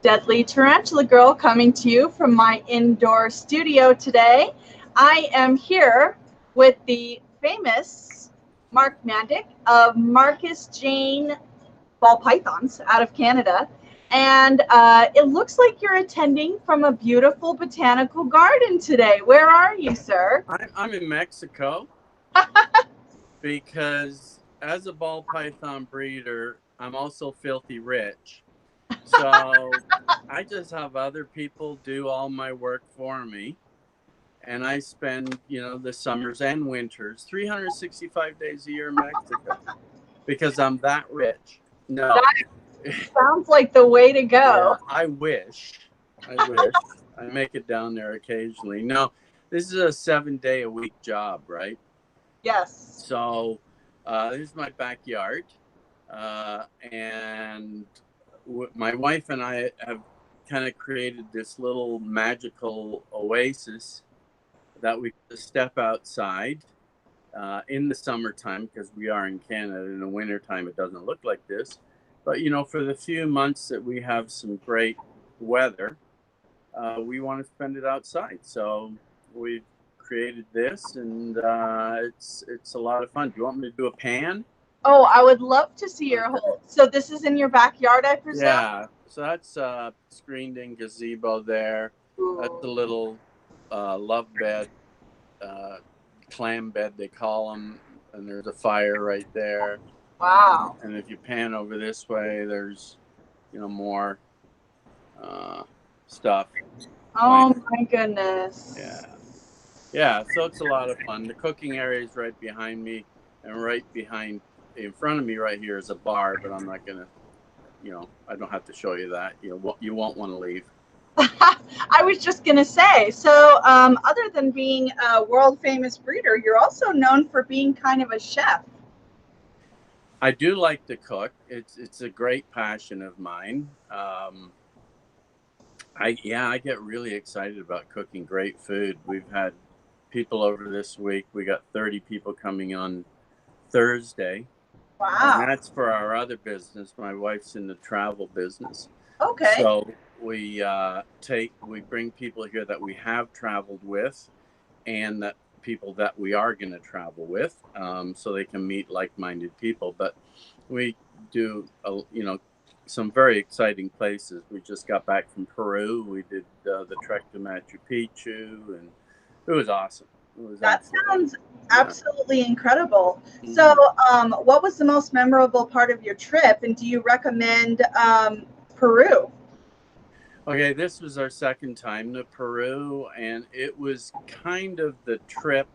Deadly Tarantula Girl coming to you from my indoor studio today. I am here with the famous Mark Mandic of Markus Jayne Ball Pythons out of Canada. And it looks like you're attending from a beautiful botanical garden today. Where are you, sir? I'm in Mexico because as a ball python breeder, I'm also filthy rich. So I just have other people do all my work for me. And I spend, the summers and winters, 365 days a year in Mexico because I'm that rich. No. That sounds like the way to Yeah, go. I wish. I wish. I make it down there occasionally. No, this is a 7 day a week job, right? Yes. So this is my backyard, and my wife and I have kind of created this little magical oasis that we just step outside in the summertime because we are in Canada. In the wintertime, it doesn't look like this. But, for the few months that we have some great weather, we want to spend it outside. So we've created this, and it's a lot of fun. Do you want me to do a pan? Oh, I would love to see your Okay. whole. So this is in your backyard, I presume? Yeah. So that's screened in gazebo there. That's a Ooh, little love bed, uh, clam bed they call them, and there's a fire right there. wow. And if you pan over this way, there's more uh, stuff. Plant. Oh my goodness. Yeah. Yeah, so it's a lot of fun. The cooking area is right behind me, and right behind, in front of me, right here is a bar. But I'm not gonna, I don't have to show you that. You won't want to leave. I was just going to say, so other than being a world famous breeder, you're also known for being kind of a chef. I do like to cook. It's a great passion of mine. I get really excited about cooking great food. We've had people over this week. We got 30 people coming on Thursday, and Wow. that's for our other business. My wife's in the travel business, Okay. so we bring people here that we have traveled with, and that people that we are going to travel with, so they can meet like-minded people. But we do, some very exciting places. We just got back from Peru. We did the trek to Machu Picchu, and it was awesome. It was That absolutely sounds yeah. absolutely incredible. So, Mhm. what was the most memorable part of your trip, and do you recommend Peru? Okay, this was our second time to Peru, and it was kind of the trip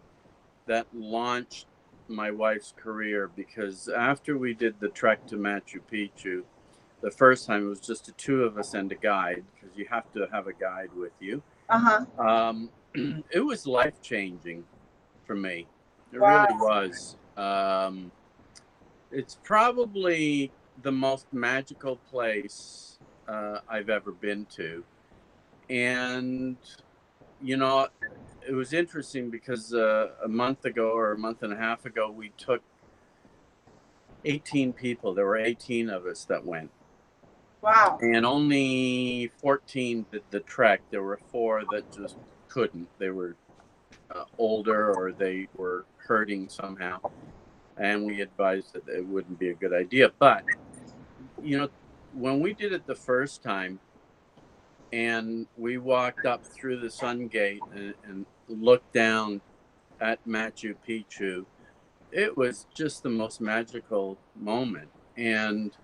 that launched my wife's career because after we did the trek to Machu Picchu, the first time it was just the two of us and a guide because you have to have a guide with you. Uh huh. It was life changing for me. It really Wow. was. It's probably the most magical place I've ever been to. And, you know, it was interesting because a month ago or a month and a half ago, we took 18 people. There were 18 of us that went. Wow. And only 14 did the trek. There were four that just couldn't. They were older or they were hurting somehow. And we advised that it wouldn't be a good idea. But, you know, when we did it the first time and we walked up through the Sun Gate and looked down at Machu Picchu, it was just the most magical moment. And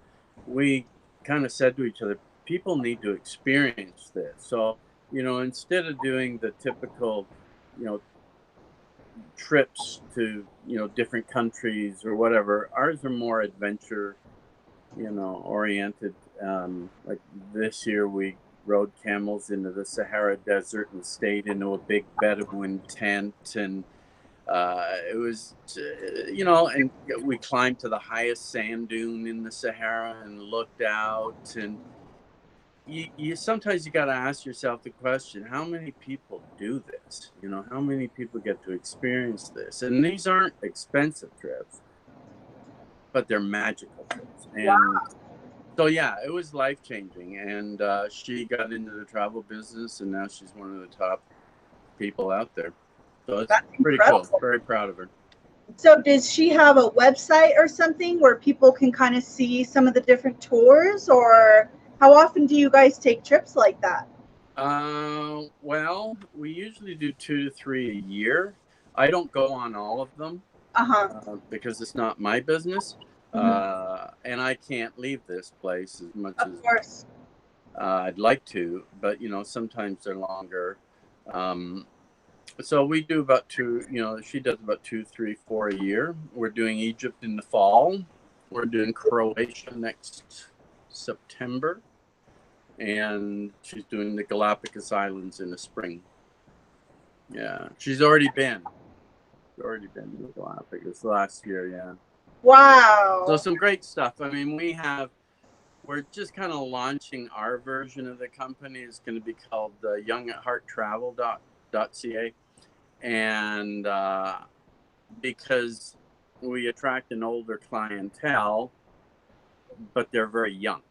we kind of said to each other, people need to experience this. So, instead of doing the typical, you know, trips to, different countries or whatever, ours are more adventure, oriented. Like this year, we rode camels into the Sahara Desert and stayed into a big Bedouin tent, and it was, and we climbed to the highest sand dune in the Sahara and looked out. And you sometimes you got to ask yourself the question: how many people do this? How many people get to experience this? And these aren't expensive trips, but they're magical trips. And Wow. So yeah, it was life-changing, and she got into the travel business, and now she's one of the top people out there. So it's That's pretty cool. incredible. Very proud of her. So does she have a website or something where people can kind of see some of the different tours, or how often do you guys take trips like that? Well, we usually do 2 to 3 a year. I don't go on all of them Uh-huh. because it's not my business, Mhm. and I can't leave this place as much Of as course. I'd like to. But sometimes they're longer. So we do about two. She does about 2, 3, 4 a year. We're doing Egypt in the fall. We're doing Croatia next September, and she's doing the Galapagos Islands in the spring. Yeah, she's already been. To the Galapagos last year. Yeah. So Wow. some great stuff. I mean, we're just kind of launching our version of the company. It's going to be called youngathearttravel.ca, and because we attract an older clientele, but they're very young.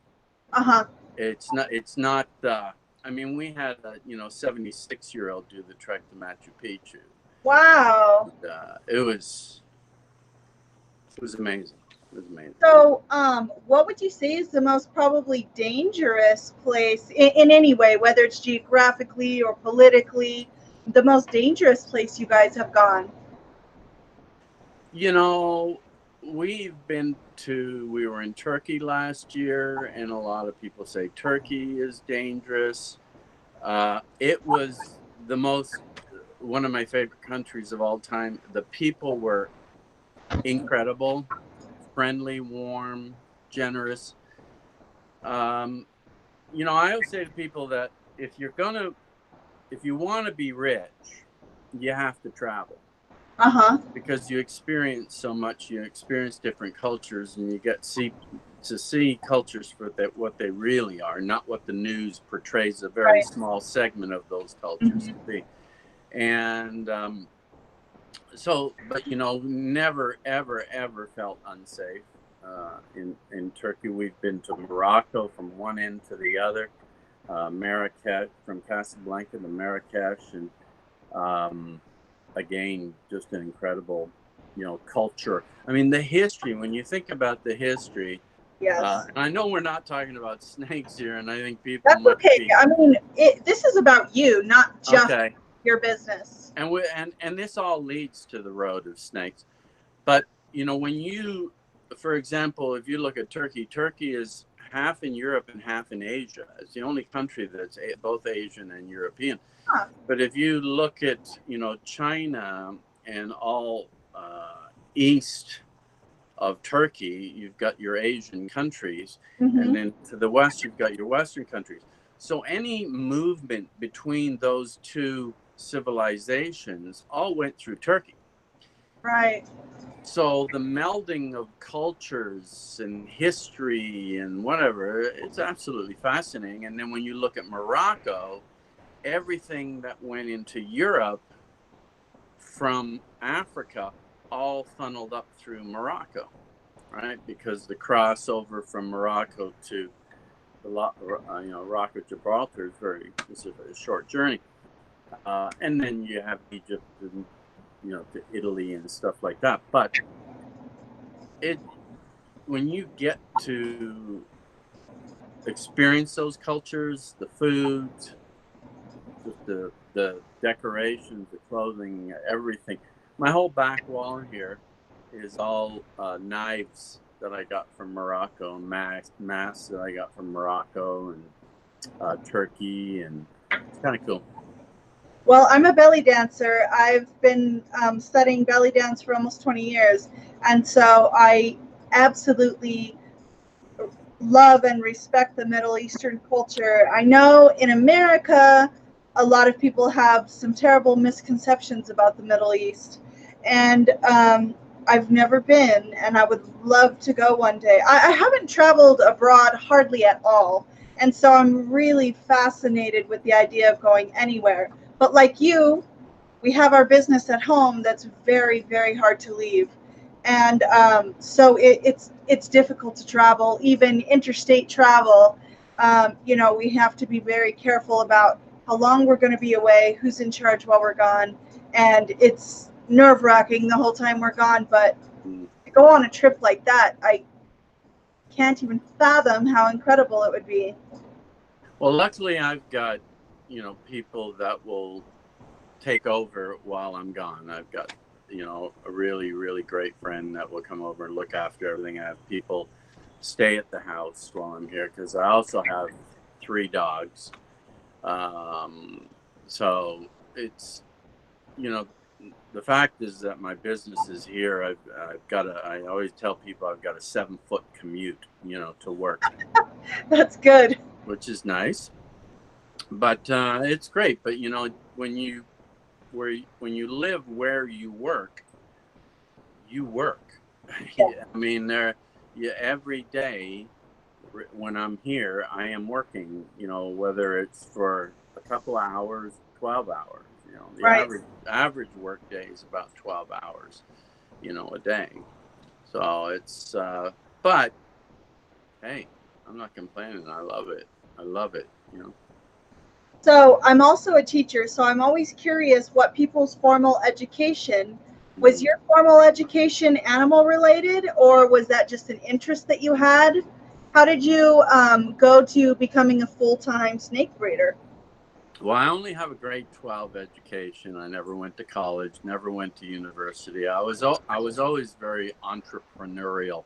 Uh-huh. It's not. I mean, we had a 76-year-old do the trek to Machu Picchu. Wow. It was amazing. It was amazing. So, what would you say is the most probably dangerous place in any way, whether it's geographically or politically, the most dangerous place you guys have gone? We were in Turkey last year, and a lot of people say Turkey is dangerous. It was one of my favorite countries of all time. The people were incredible, friendly, warm, generous. I always say to people that if you want to be rich, you have to travel. Uh-huh. Because you experience so much, you experience different cultures, and you get to see cultures for what they really are, not what the news portrays a very Right. small segment of those cultures Mm-hmm. to be. And but never ever ever felt unsafe in Turkey. We've been to Morocco from one end to the other, Marrakesh, from Casablanca to Marrakesh, and again, just an incredible, culture. I mean, the history, when you think about the history, Yes. and I know we're not talking about snakes here, and I think people That's might okay. be, I mean, this is about you, not just okay. your business. And this all leads to the road of snakes. But, for example, if you look at Turkey is half in Europe and half in Asia. It's the only country that's both Asian and European. Huh. But if you look at, China and all east of Turkey, you've got your Asian countries. Mm-hmm. And then to the west, you've got your Western countries. So any movement between those two civilizations all went through Turkey. Right. So the melding of cultures and history and whatever, it's absolutely fascinating. And then when you look at Morocco, everything that went into Europe from Africa all funneled up through Morocco, right? Because the crossover from Morocco to the Rock of Gibraltar is a short journey, and then you have Egypt and to Italy and stuff like that. But when you get to experience those cultures, the foods, just the decorations, the clothing, everything. My whole back wall here is all knives that I got from Morocco, and masks that I got from Morocco and Turkey, and it's kind of cool. Well, I'm a belly dancer. I've been studying belly dance for almost 20 years. And so I absolutely love and respect the Middle Eastern culture. I know in America, a lot of people have some terrible misconceptions about the Middle East. And I've never been, and I would love to go one day. I haven't traveled abroad hardly at all. And so I'm really fascinated with the idea of going anywhere. But like you, we have our business at home that's very, very hard to leave. And so it's difficult to travel, even interstate travel. We have to be very careful about how long we're going to be away, who's in charge while we're gone, and it's nerve-wracking the whole time we're gone. But to go on a trip like that, I can't even fathom how incredible it would be. Well, luckily I've got, people that will take over while I'm gone. I've got, a really, really great friend that will come over and look after everything. I have people stay at the house while I'm here because I also have 3 dogs. So it's, the fact is that my business is here. I always tell people I've got a 7-foot commute, to work. That's good. Which is nice, but it's great. But when you live where you work. Yeah. I mean, every day when I'm here, I am working. Whether it's for a couple hours, 12 hours. The Right. average work day is about 12 hours. A day. So it's but hey, I'm not complaining. I love it. So I'm also a teacher, so I'm always curious what people's formal education was. Mhm. Your formal education animal related, or was that just an interest that you had? How did you go to becoming a full-time snake breeder? Well, I only have a grade 12 education. I never went to college, never went to university. I was always very entrepreneurial.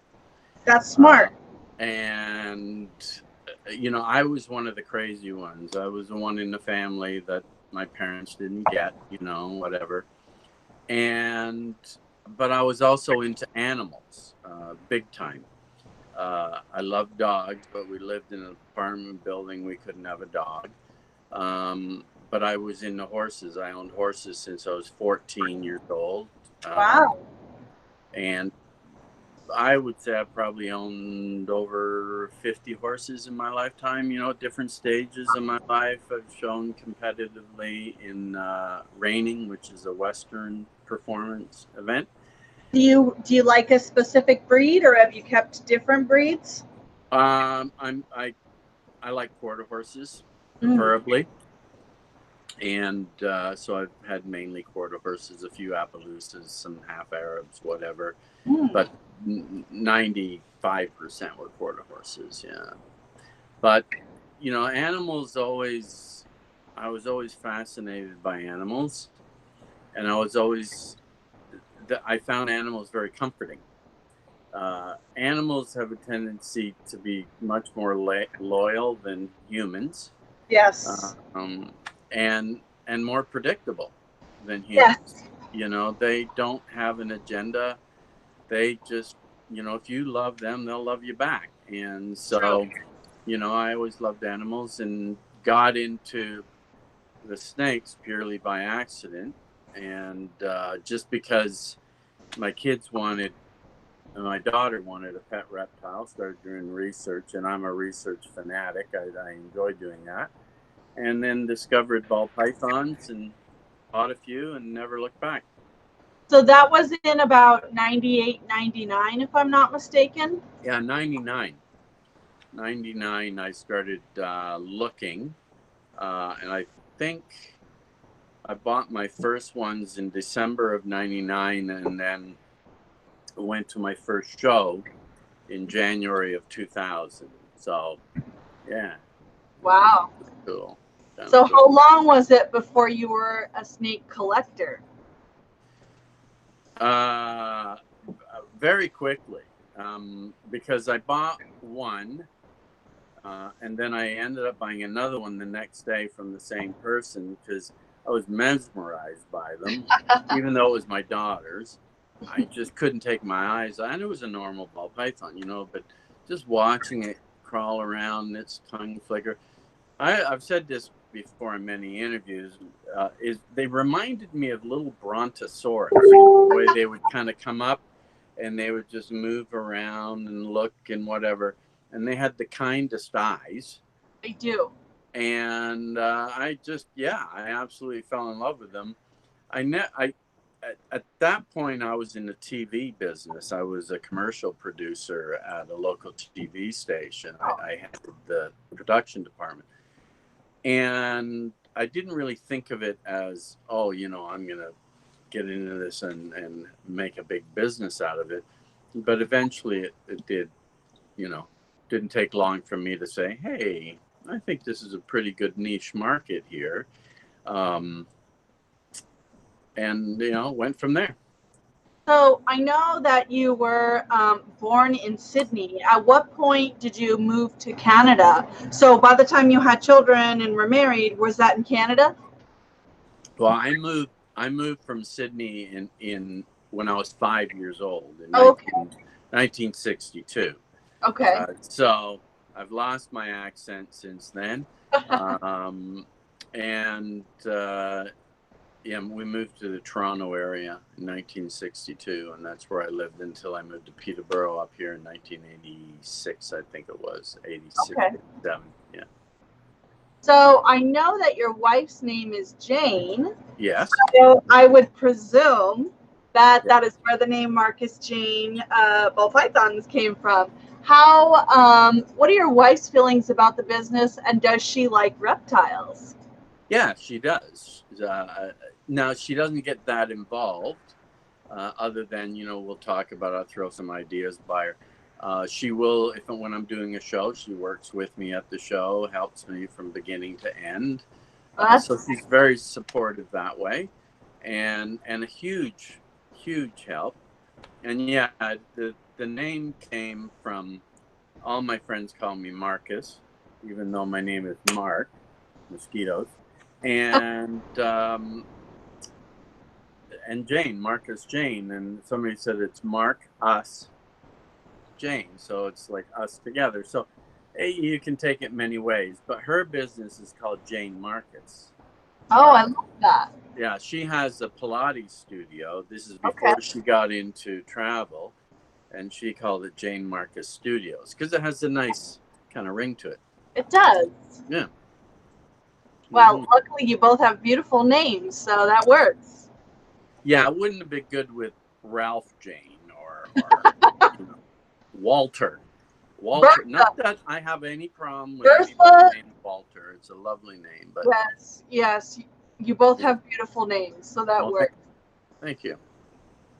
That's smart. And I was one of the crazy ones. I was the one in the family that my parents didn't get, whatever. But I was also into animals, big time. I love dogs, but we lived in an apartment building. We couldn't have a dog. But I was into horses. I owned horses since I was 14 years old. Wow. And I would say I've probably owned over 50 horses in my lifetime, different stages of my life. I've shown competitively in reining, which is a Western performance event. Do you like a specific breed, or have you kept different breeds? I like quarter horses, preferably. And so I've had mainly quarter horses, a few Appaloosas, some half Arabs, whatever. But 95% were quarter horses, yeah. But, animals I was always fascinated by animals. And I found animals very comforting. Animals have a tendency to be much more loyal than humans. Yes. And more predictable than humans. Yes. They don't have an agenda. They just, if you love them, they'll love you back. And so, I always loved animals and got into the snakes purely by accident. And just because my daughter wanted a pet reptile, started doing research, and I'm a research fanatic. I enjoy doing that. And then discovered ball pythons and bought a few and never looked back. So that was in about 98, 99, if I'm not mistaken. Yeah, 99. I started looking, and I think I bought my first ones in December of 99, and then went to my first show in January of 2000. So, yeah. Wow. Cool. So how long was it before you were a snake collector? Very quickly, because I bought one, and then I ended up buying another one the next day from the same person because I was mesmerized by them, even though it was my daughter's. I just couldn't take my eyes. And it was a normal ball python, but just watching it crawl around, its tongue flicker. I've said this before in many interviews. Is they reminded me of little brontosaurus, the way they would kind of come up and they would just move around and look and whatever. And they had the kindest eyes. They do. And I absolutely fell in love with them. I at that point, I was in the TV business. I was a commercial producer at a local TV station. I had the production department. And I didn't really think of it as, oh, I'm going to get into this and make a big business out of it. But eventually it did, didn't take long for me to say, hey, I think this is a pretty good niche market here. And, went from there. So I know that you were born in Sydney. At what point did you move to Canada? So by the time you had children and were married, was that in Canada? Well, I moved from Sydney in when I was 5 years old in Okay. 1962. Okay. So I've lost my accent since then. And we moved to the Toronto area in 1962, and that's where I lived until I moved to Peterborough up here in 1986, I think it was, 86, Okay. 87, yeah. So I know that your wife's name is Jane. Yes. So I would presume that Yeah. that is where the name Markus Jayne Ball pythons came from. What are your wife's feelings about the business, and does she like reptiles? Yeah, she does. Now, she doesn't get that involved, other than, we'll talk about, I'll throw some ideas by her. She will, when I'm doing a show, she works with me at the show, helps me from beginning to end. So she's very supportive that way, and a huge, huge help. And yeah, the name came from, all my friends call me Marcus, even though my name is Mark, mosquitoes. And Jayne, Markus Jayne, and somebody said it's Mark, us, Jayne, so it's like us together. So you can take it many ways, but her business is called Jayne Markets. Oh, I love that. Yeah, she has a Pilates studio. This is before she got into travel, and she called it Jayne Marcus Studios because it has a nice kind of ring to it. It does. Yeah. Well, luckily you both have beautiful names, so that works. Yeah, it wouldn't have been good with Ralph Jayne or Walter. Walter. Bertha. Not that I have any problem with Bertha. the name Walter. It's a lovely name, but yes, you both have beautiful names, so that works. Thank you.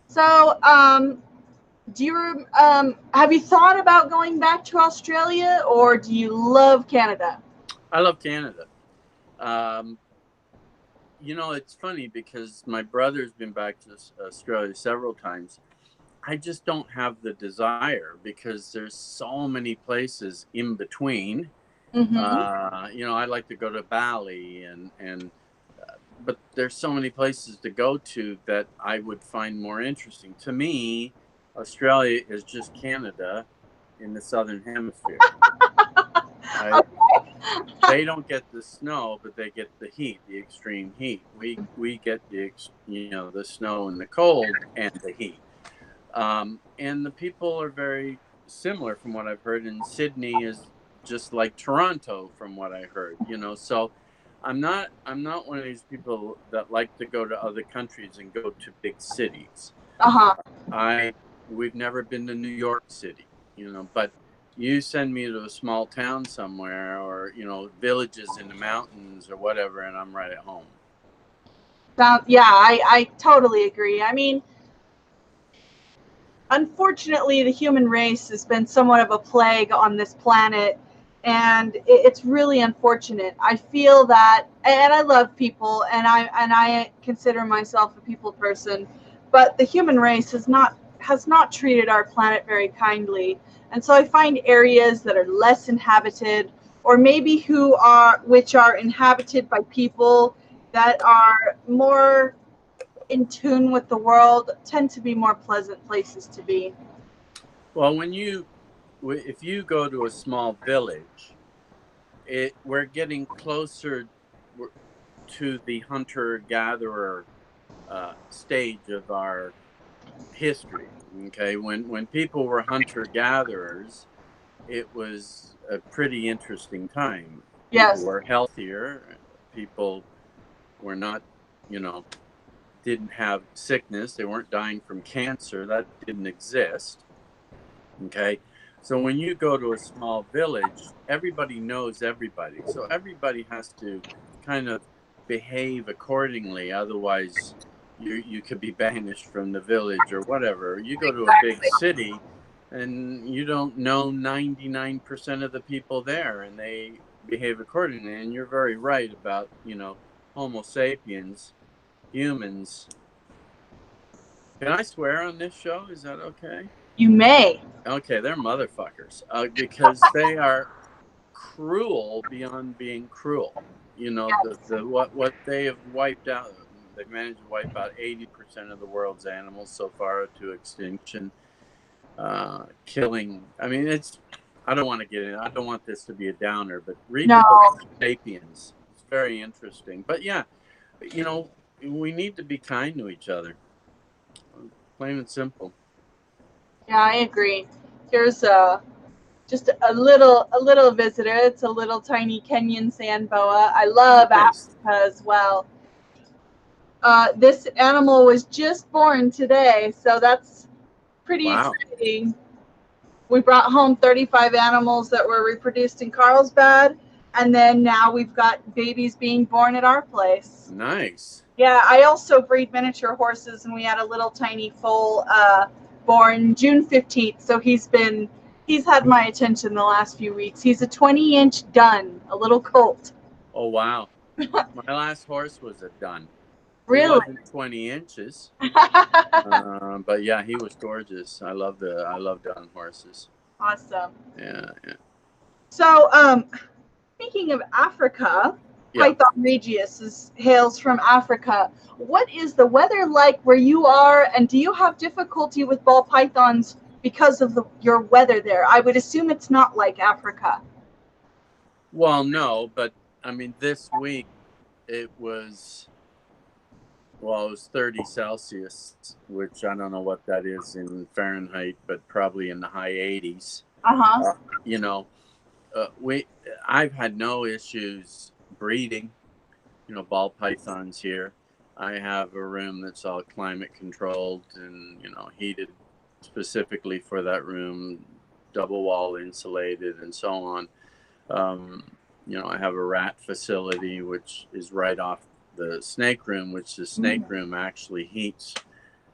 So, do you have you thought about going back to Australia, or do you love Canada? I love Canada. It's funny because my brother's been back to Australia several times. I just don't have the desire because there's so many places in between. Mm-hmm. I like to go to Bali but there's so many places to go to that I would find more interesting. To me, Australia is just Canada in the southern hemisphere. They don't get the snow, but they get the heat, the extreme heat. We get the snow and the cold and the heat. And the people are very similar from what I've heard. And Sydney is just like Toronto from what I heard, so I'm not one of these people that like to go to other countries and go to big cities. We've never been to New York City, but you send me to a small town somewhere or, villages in the mountains or whatever, and I'm right at home. Yeah, I totally agree. I mean, unfortunately, the human race has been somewhat of a plague on this planet, and it's really unfortunate. I feel that, and I love people, and I consider myself a people person, but the human race has not treated our planet very kindly. And so I find areas that are less inhabited, or maybe which are inhabited by people that are more in tune with the world, tend to be more pleasant places to be. Well, if you go to a small village, we're getting closer to the hunter-gatherer stage of our history. Okay, when people were hunter-gatherers, it was a pretty interesting time. Yes. People were healthier. People were not, didn't have sickness. They weren't dying from cancer. That didn't exist. Okay. So when you go to a small village, everybody knows everybody. So everybody has to kind of behave accordingly. Otherwise, you could be banished from the village or whatever. You go to a big city and you don't know 99% of the people there, and they behave accordingly. And you're very right about, Homo sapiens, humans. Can I swear on this show? Is that okay? You may. Okay, they're motherfuckers because they are cruel beyond being cruel. What they have wiped out. They've managed to wipe out 80% of the world's animals so far to extinction. Killing. I mean, I don't want to get in. I don't want this to be a downer, but read the book Sapiens. It's very interesting. But yeah, we need to be kind to each other. Plain and simple. Yeah, I agree. Here's just a little visitor. It's a little tiny Kenyan sand boa. I love Africa as well. This animal was just born today, so that's pretty exciting. We brought home 35 animals that were reproduced in Carlsbad, and then now we've got babies being born at our place. Nice. Yeah, I also breed miniature horses, and we had a little tiny foal born June 15th, so he's had my attention the last few weeks. He's a 20-inch dun, a little colt. Oh, wow. My last horse was a dun. Really? He wasn't 20 inches. But yeah, he was gorgeous. I love dun horses. Awesome. Yeah. So, speaking of Africa, Python regius hails from Africa. What is the weather like where you are, and do you have difficulty with ball pythons because of your weather there? I would assume it's not like Africa. Well, no, but I mean, this week it was 30 Celsius, which I don't know what that is in Fahrenheit, but probably in the high 80s. I've had no issues breeding, ball pythons here. I have a room that's all climate controlled and, heated specifically for that room, double wall insulated and so on. I have a rat facility, which is right off the snake room, which the snake room actually heats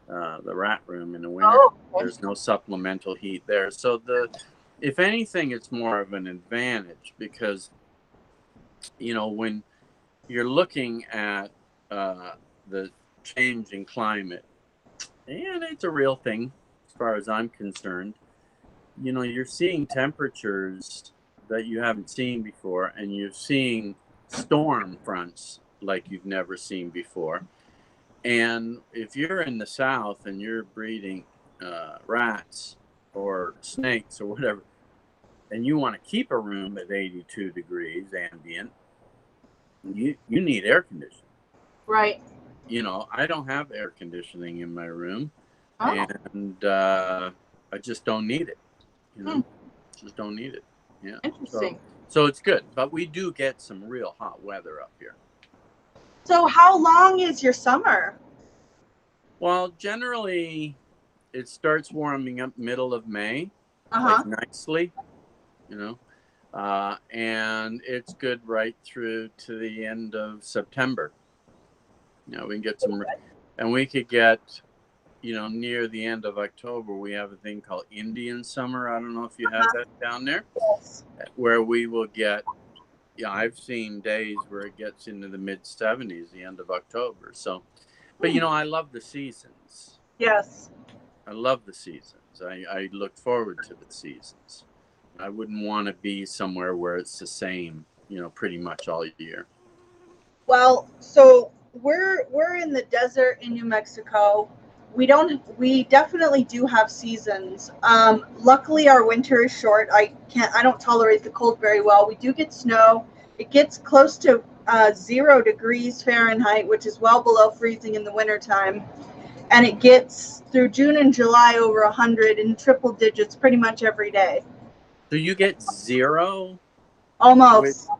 the rat room in the winter. There's no supplemental heat there. So if anything, it's more of an advantage because, when you're looking at the change in climate, and it's a real thing as far as I'm concerned, you're seeing temperatures that you haven't seen before, and you're seeing storm fronts like you've never seen before. And if you're in the South and you're breeding rats or snakes or whatever, and you want to keep a room at 82 degrees ambient, you need air conditioning. Right. I don't have air conditioning in my room, and I just don't need it. Just don't need it. Yeah. Interesting. So it's good, but we do get some real hot weather up here. So how long is your summer? Well, generally, it starts warming up middle of May, like nicely, and it's good right through to the end of September. We can get some, and we could get, near the end of October, we have a thing called Indian summer. I don't know if you have that down there, where we will get, I've seen days where it gets into the mid 70s, the end of October. So, but I love the seasons. Yes. I love the seasons. I look forward to the seasons. I wouldn't want to be somewhere where it's the same, pretty much all year. Well, so we're in the desert in New Mexico. We definitely do have seasons. Luckily our winter is short. I don't tolerate the cold very well. We do get snow. It gets close to 0 degrees Fahrenheit, which is well below freezing in the wintertime. And it gets through June and July over 100 in triple digits pretty much every day. So you get 0? Almost. With, 0? Almost.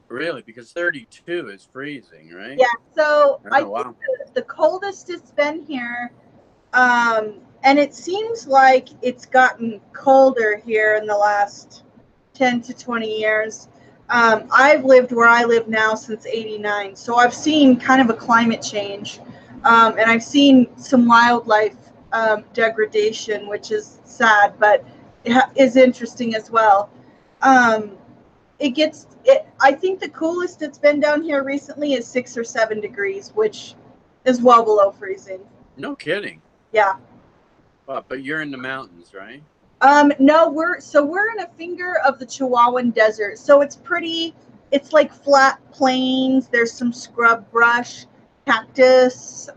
Really? Because 32 is freezing, right? Yeah. So Oh, I wow. think the coldest it's been here, and it seems like it's gotten colder here in the last 10 to 20 years. I've lived where I live now since '89, so I've seen kind of a climate change, and I've seen some wildlife degradation, which is sad, but is interesting as well. Um, I think the coolest it's been down here recently is 6 or 7 degrees, which is well below freezing. No kidding. Yeah. Well, but you're in the mountains, right? No, we're in a finger of the Chihuahuan Desert, so it's pretty. It's like flat plains. There's some scrub brush, cactus.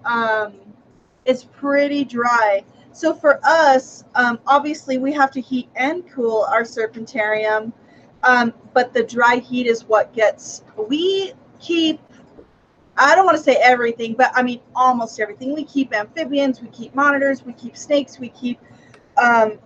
It's pretty dry. So for us, obviously we have to heat and cool our serpentarium, but the dry heat is what gets. We keep. I don't want to say everything, but I mean almost everything. We keep amphibians, we keep monitors, we keep snakes, we keep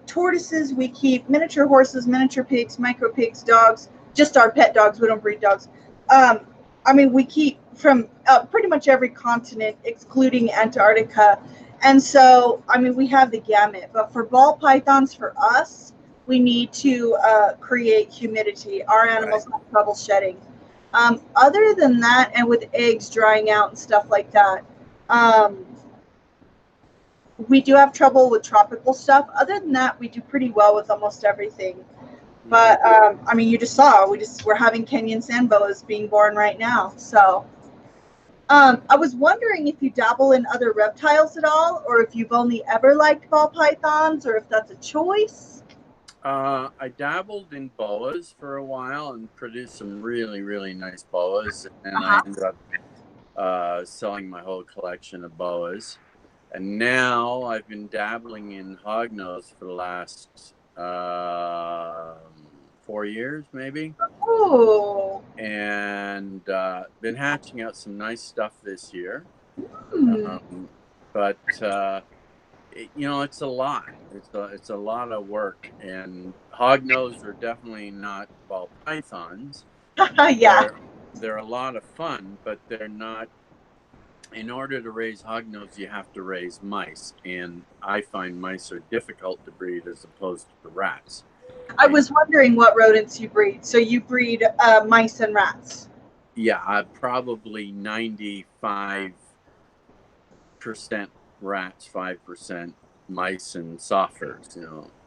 tortoises, we keep miniature horses, miniature pigs, micro pigs, dogs, just our pet dogs. We don't breed dogs. I mean, we keep from pretty much every continent, excluding Antarctica. And so, I mean, we have the gamut. But for ball pythons, for us, we need to create humidity. Our animals have trouble shedding. Other than that, and with eggs drying out and stuff like that, we do have trouble with tropical stuff. Other than that, we do pretty well with almost everything. But I mean, you just saw we're having Kenyan sand boas being born right now. So I was wondering if you dabble in other reptiles at all, or if you've only ever liked ball pythons, or if that's a choice. I dabbled in boas for a while and produced some really, really nice boas, and I ended up selling my whole collection of boas. And now I've been dabbling in hognose for the last 4 years, maybe. Oh. And been hatching out some nice stuff this year. But it's a lot. It's a lot of work. And hognose are definitely not ball pythons. Yeah. They're a lot of fun, but they're not. In order to raise hognose, you have to raise mice, and I find mice are difficult to breed as opposed to rats. I was wondering what rodents you breed. So you breed mice and rats. Yeah, probably 95% rats, 5% mice and soffers.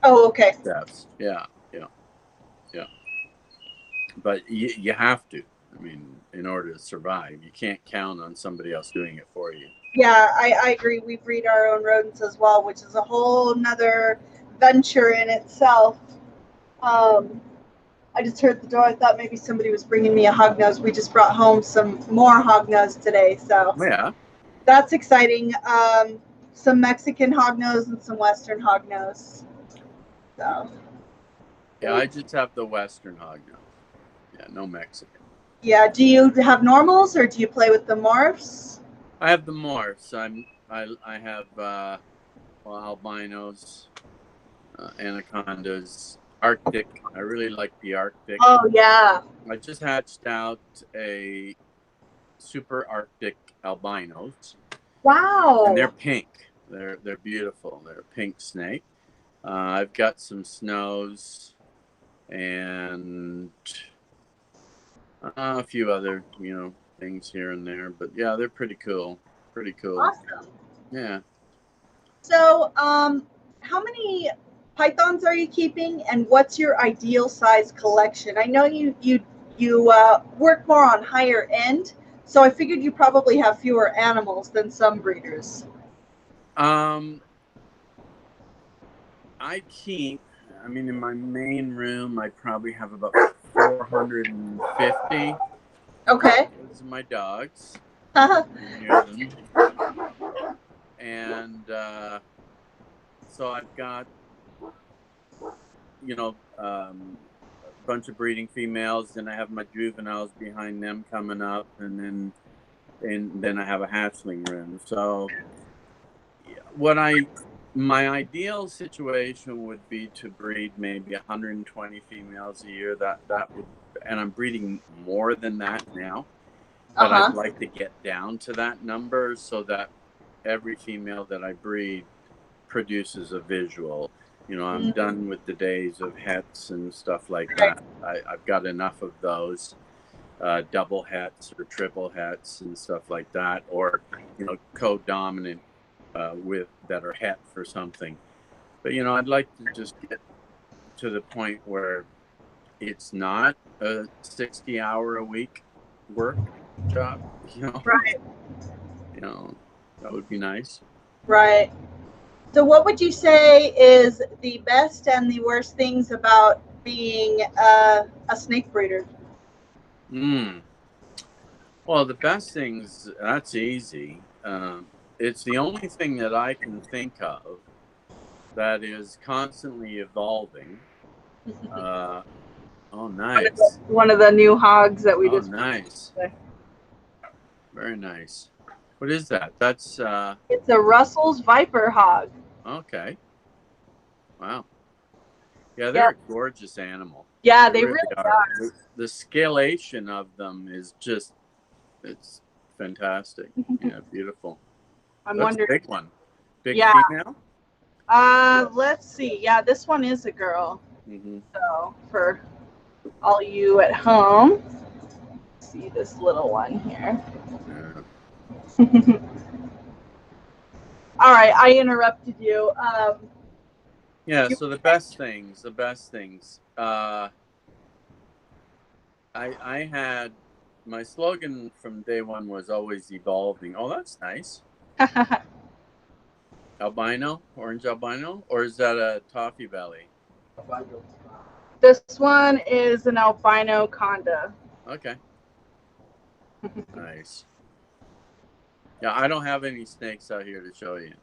Oh, okay. Steps. Yeah. But you have to. I mean, in order to survive, you can't count on somebody else doing it for you. Yeah, I agree. We breed our own rodents as well, which is a whole nother venture in itself. I just heard the door. I thought maybe somebody was bringing me a hognose. We just brought home some more hognose today, so yeah, that's exciting. Some Mexican hognose and some Western hognose. So yeah, I just have the Western hognose. Yeah, no Mexican. Yeah. Do you have normals or do you play with the morphs? I have the morphs. I have albinos, anacondas, Arctic. I really like the Arctic. Oh yeah. I just hatched out a super Arctic albinos. Wow. And they're pink. They're beautiful. They're a pink snake. I've got some snows and a few other things here and there, but yeah, they're pretty cool. Awesome. Yeah. So how many pythons are you keeping, and what's your ideal size collection? I know you work more on higher end, so I figured you probably have fewer animals than some breeders. I mean, in my main room, I probably have about 450. Okay. Those are my dogs. And so I've got, a bunch of breeding females, then I have my juveniles behind them coming up, and then I have a hatchling room. So my ideal situation would be to breed maybe 120 females a year. That would and I'm breeding more than that now. But I'd like to get down to that number so that every female that I breed produces a visual. You know, I'm done with the days of hets and stuff like that. I've got enough of those double hets or triple hets and stuff like that, or, you know, co-dominant with that are het for something. But, you know, I'd like to just get to the point where it's not a 60-hour-a-week work job, you know. Right. You know, that would be nice. Right. So what would you say is the best and the worst things about being a snake breeder? Well, the best things, that's easy. It's the only thing that I can think of that is constantly evolving. Oh, nice. One of the new hogs that we just. Nice. Very nice. What is that? That's It's a Russell's Viper hog. Okay. Wow. Yeah, they're a gorgeous animal. Yeah, they really are. The scalation of them is just, it's fantastic. Yeah, beautiful. I'm That's wondering. A big one. Big female? Let's see. Yeah, this one is a girl. So for all you at home, see this little one here. All right, I interrupted you. Yeah, so the best things. I had, my slogan from day one was always evolving. Oh, that's nice. Albino, orange albino, or is that a toffee belly? This one is an albino conda. Okay. Nice. Yeah, I don't have any snakes out here to show you.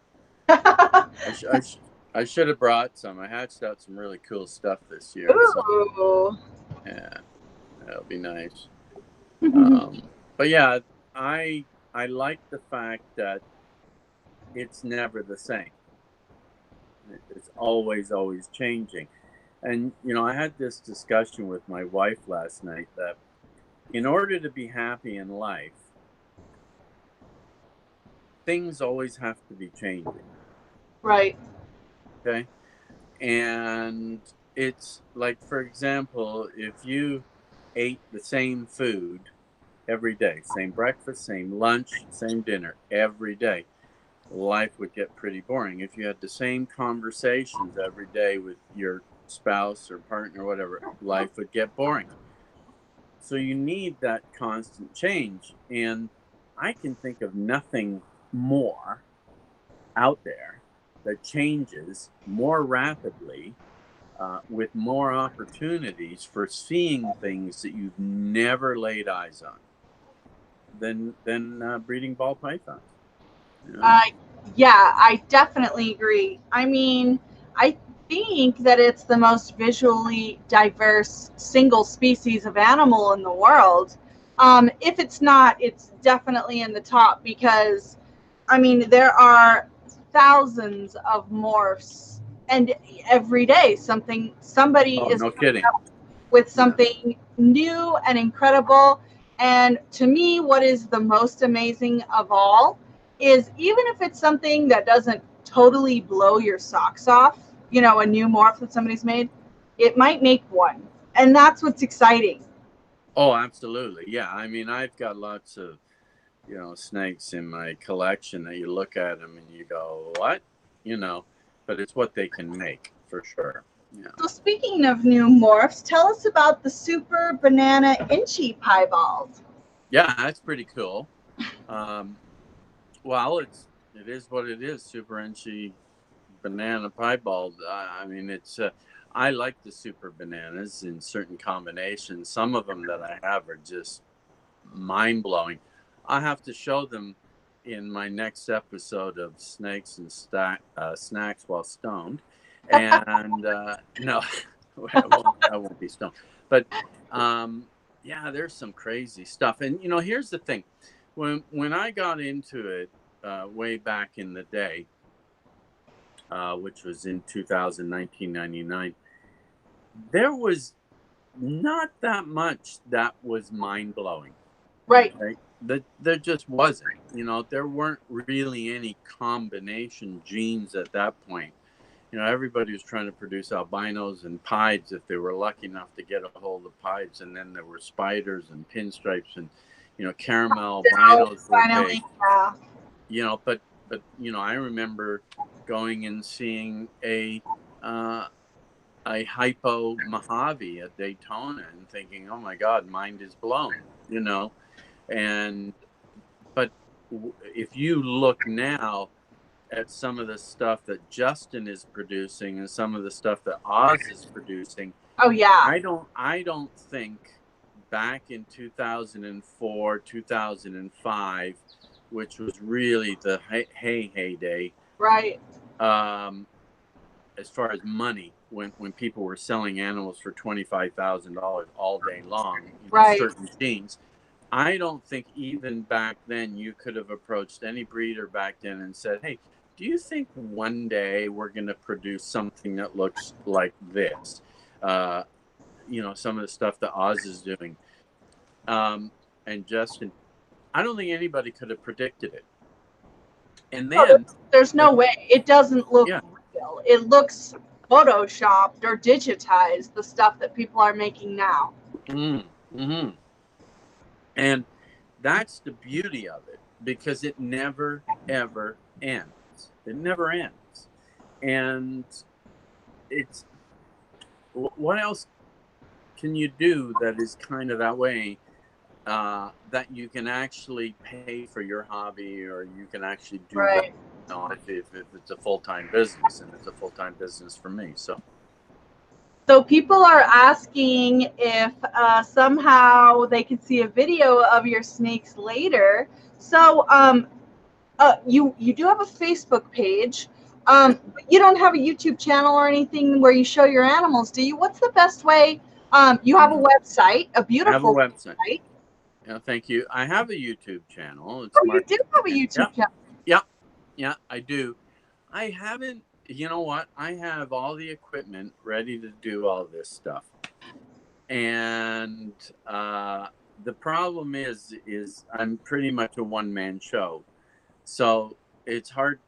I should have brought some. I hatched out some really cool stuff this year. Ooh. So, yeah, that'll be nice. But yeah, I like the fact that it's never the same. It's always changing. And, you know, I had this discussion with my wife last night that in order to be happy in life, things always have to be changing. Right. Okay. And it's like, for example, if you ate the same food every day, same breakfast, same lunch, same dinner every day, life would get pretty boring. If you had the same conversations every day with your spouse or partner, whatever, life would get boring. So you need that constant change. And I can think of nothing more out there that changes more rapidly with more opportunities for seeing things that you've never laid eyes on than breeding ball pythons. You know? Yeah, I definitely agree. I mean, I think that it's the most visually diverse single species of animal in the world. If it's not, it's definitely in the top because, I mean, there are thousands of morphs, and every day somebody is no kidding. up with something new and incredible. And to me, what is the most amazing of all is even if it's something that doesn't totally blow your socks off, you know, a new morph that somebody's made, it might make one. And that's what's exciting. Oh, absolutely. Yeah. I mean, I've got lots of, you know, snakes in my collection that you look at them and you go, what? You know, but it's what they can make for sure. Yeah. So speaking of new morphs, tell us about the Super Banana Inchy Piebald. Yeah, that's pretty cool. Well, it is what it is. Super Inchy Banana Piebald. I mean, it's I like the super bananas in certain combinations. Some of them that I have are just mind blowing. I have to show them in my next episode of Snakes and Snacks While Stoned. And no, I won't be stoned. But yeah, there's some crazy stuff. And you know, here's the thing: when I got into it way back in the day, which was in 1999, there was not that much that was mind-blowing. Right. Right? There just wasn't. You know, there weren't really any combination genes at that point. You know, everybody was trying to produce albinos and pieds if they were lucky enough to get a hold of pieds. And then there were spiders and pinstripes and, you know, caramel albinos were big. Yeah. You know, but you know, I remember going and seeing a hypo Mojave at Daytona and thinking, oh my God, mind is blown, you know. And but if you look now at some of the stuff that Justin is producing and some of the stuff that Oz is producing, oh yeah, I don't think back in 2004, 2005, which was really the heyday, right, as far as money, when people were selling animals for $25,000 all day long, right, certain genes. I don't think even back then you could have approached any breeder back then and said, hey, do you think one day we're going to produce something that looks like this? You know, some of the stuff that Oz is doing. And Justin, I don't think anybody could have predicted it. And then there's no way. It doesn't look yeah. real. It looks photoshopped or digitized, the stuff that people are making now. Mm-hmm. And that's the beauty of it, because it never, ever ends. It never ends. And it's, what else can you do that is kind of that way, that you can actually pay for your hobby, or you can actually do that, you know, if it's a full-time business, and it's a full-time business for me. So people are asking if somehow they can see a video of your snakes later. So you do have a Facebook page, but you don't have a YouTube channel or anything where you show your animals, do you? What's the best way? You have a website, a beautiful website. Yeah, thank you. I have a YouTube channel. It's you do have a YouTube channel. Yeah, I do. I haven't. You know what? I have all the equipment ready to do all this stuff, and the problem is I'm pretty much a one-man show, so it's hard.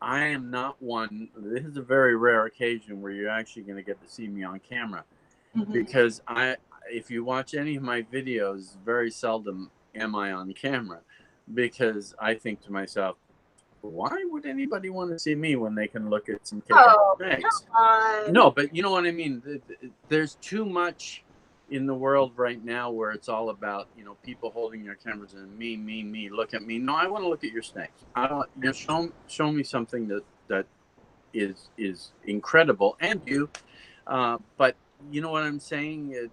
I am not one. This is a very rare occasion where you're actually going to get to see me on camera, because if you watch any of my videos, very seldom am I on camera, because I think to myself, why would anybody want to see me when they can look at some snakes? No, but you know what I mean? There's too much in the world right now where it's all about, you know, people holding their cameras and me, look at me. No, I want to look at your snakes. I don't, you know, show me something that is incredible, and you, but you know what I'm saying?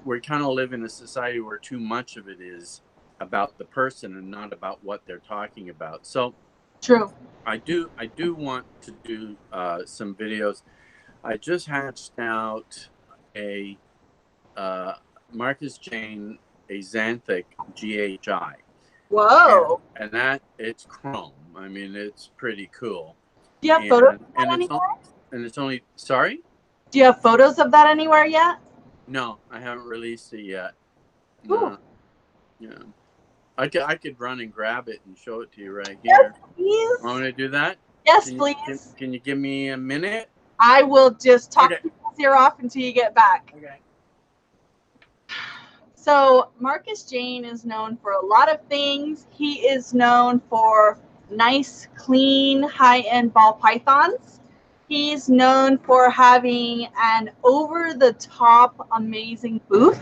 We kind of live in a society where too much of it is about the person and not about what they're talking about. So true. I do want to do some videos. I just hatched out a Markus Jayne Xanthic GHI. Whoa! And that, it's chrome. I mean, it's pretty cool. Do you have photos of that anywhere? And it's only, sorry? Do you have photos of that anywhere yet? No, I haven't released it yet. No. Yeah. I could run and grab it and show it to you right here. Yes, please. Want me to do that? Yes, please. Can you give me a minute? I will just talk people's ear off until you get back. Okay. So Markus Jayne is known for a lot of things. He is known for nice, clean, high-end ball pythons. He's known for having an over-the-top amazing booth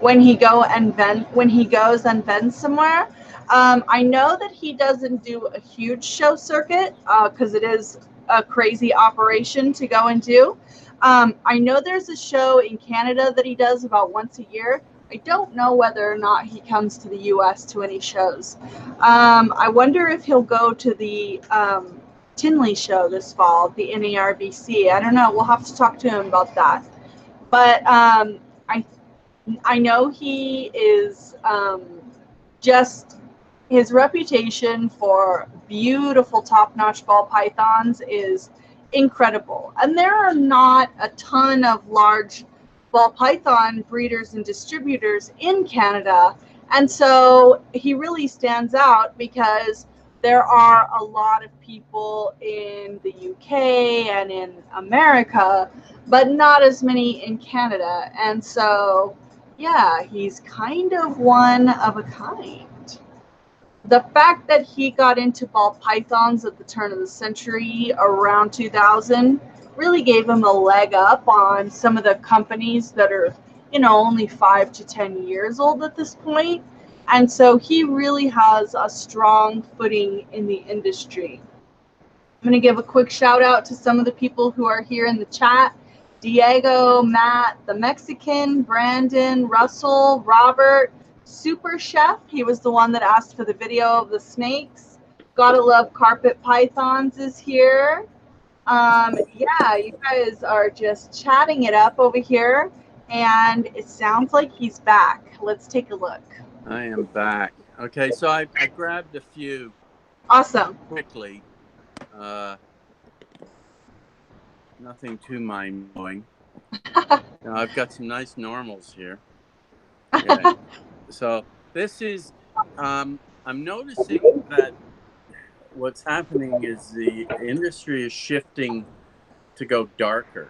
when he goes and vends somewhere. I know that he doesn't do a huge show circuit because it is a crazy operation to go and do. I know there's a show in Canada that he does about once a year. I don't know whether or not he comes to the U.S. to any shows. I wonder if he'll go to the Tinley show this fall, the NARBC. I don't know. We'll have to talk to him about that. But I know he is just, his reputation for beautiful top-notch ball pythons is incredible. And there are not a ton of large ball python breeders and distributors in Canada. And so he really stands out because there are a lot of people in the UK and in America, but not as many in Canada. And so, yeah, he's kind of one of a kind. The fact that he got into ball pythons at the turn of the century, around 2000, really gave him a leg up on some of the companies that are, you know, only 5 to 10 years old at this point. And so he really has a strong footing in the industry. I'm going to give a quick shout out to some of the people who are here in the chat. Diego, Matt, the Mexican, Brandon, Russell, Robert, Super Chef. He was the one that asked for the video of the snakes. Gotta love carpet pythons is here. Yeah, you guys are just chatting it up over here, and it sounds like he's back. Let's take a look. I am back. Okay, so I grabbed a few. Awesome. Quickly. Nothing too mind-blowing. Now, I've got some nice normals here. Yeah. So this is, I'm noticing that what's happening is the industry is shifting to go darker.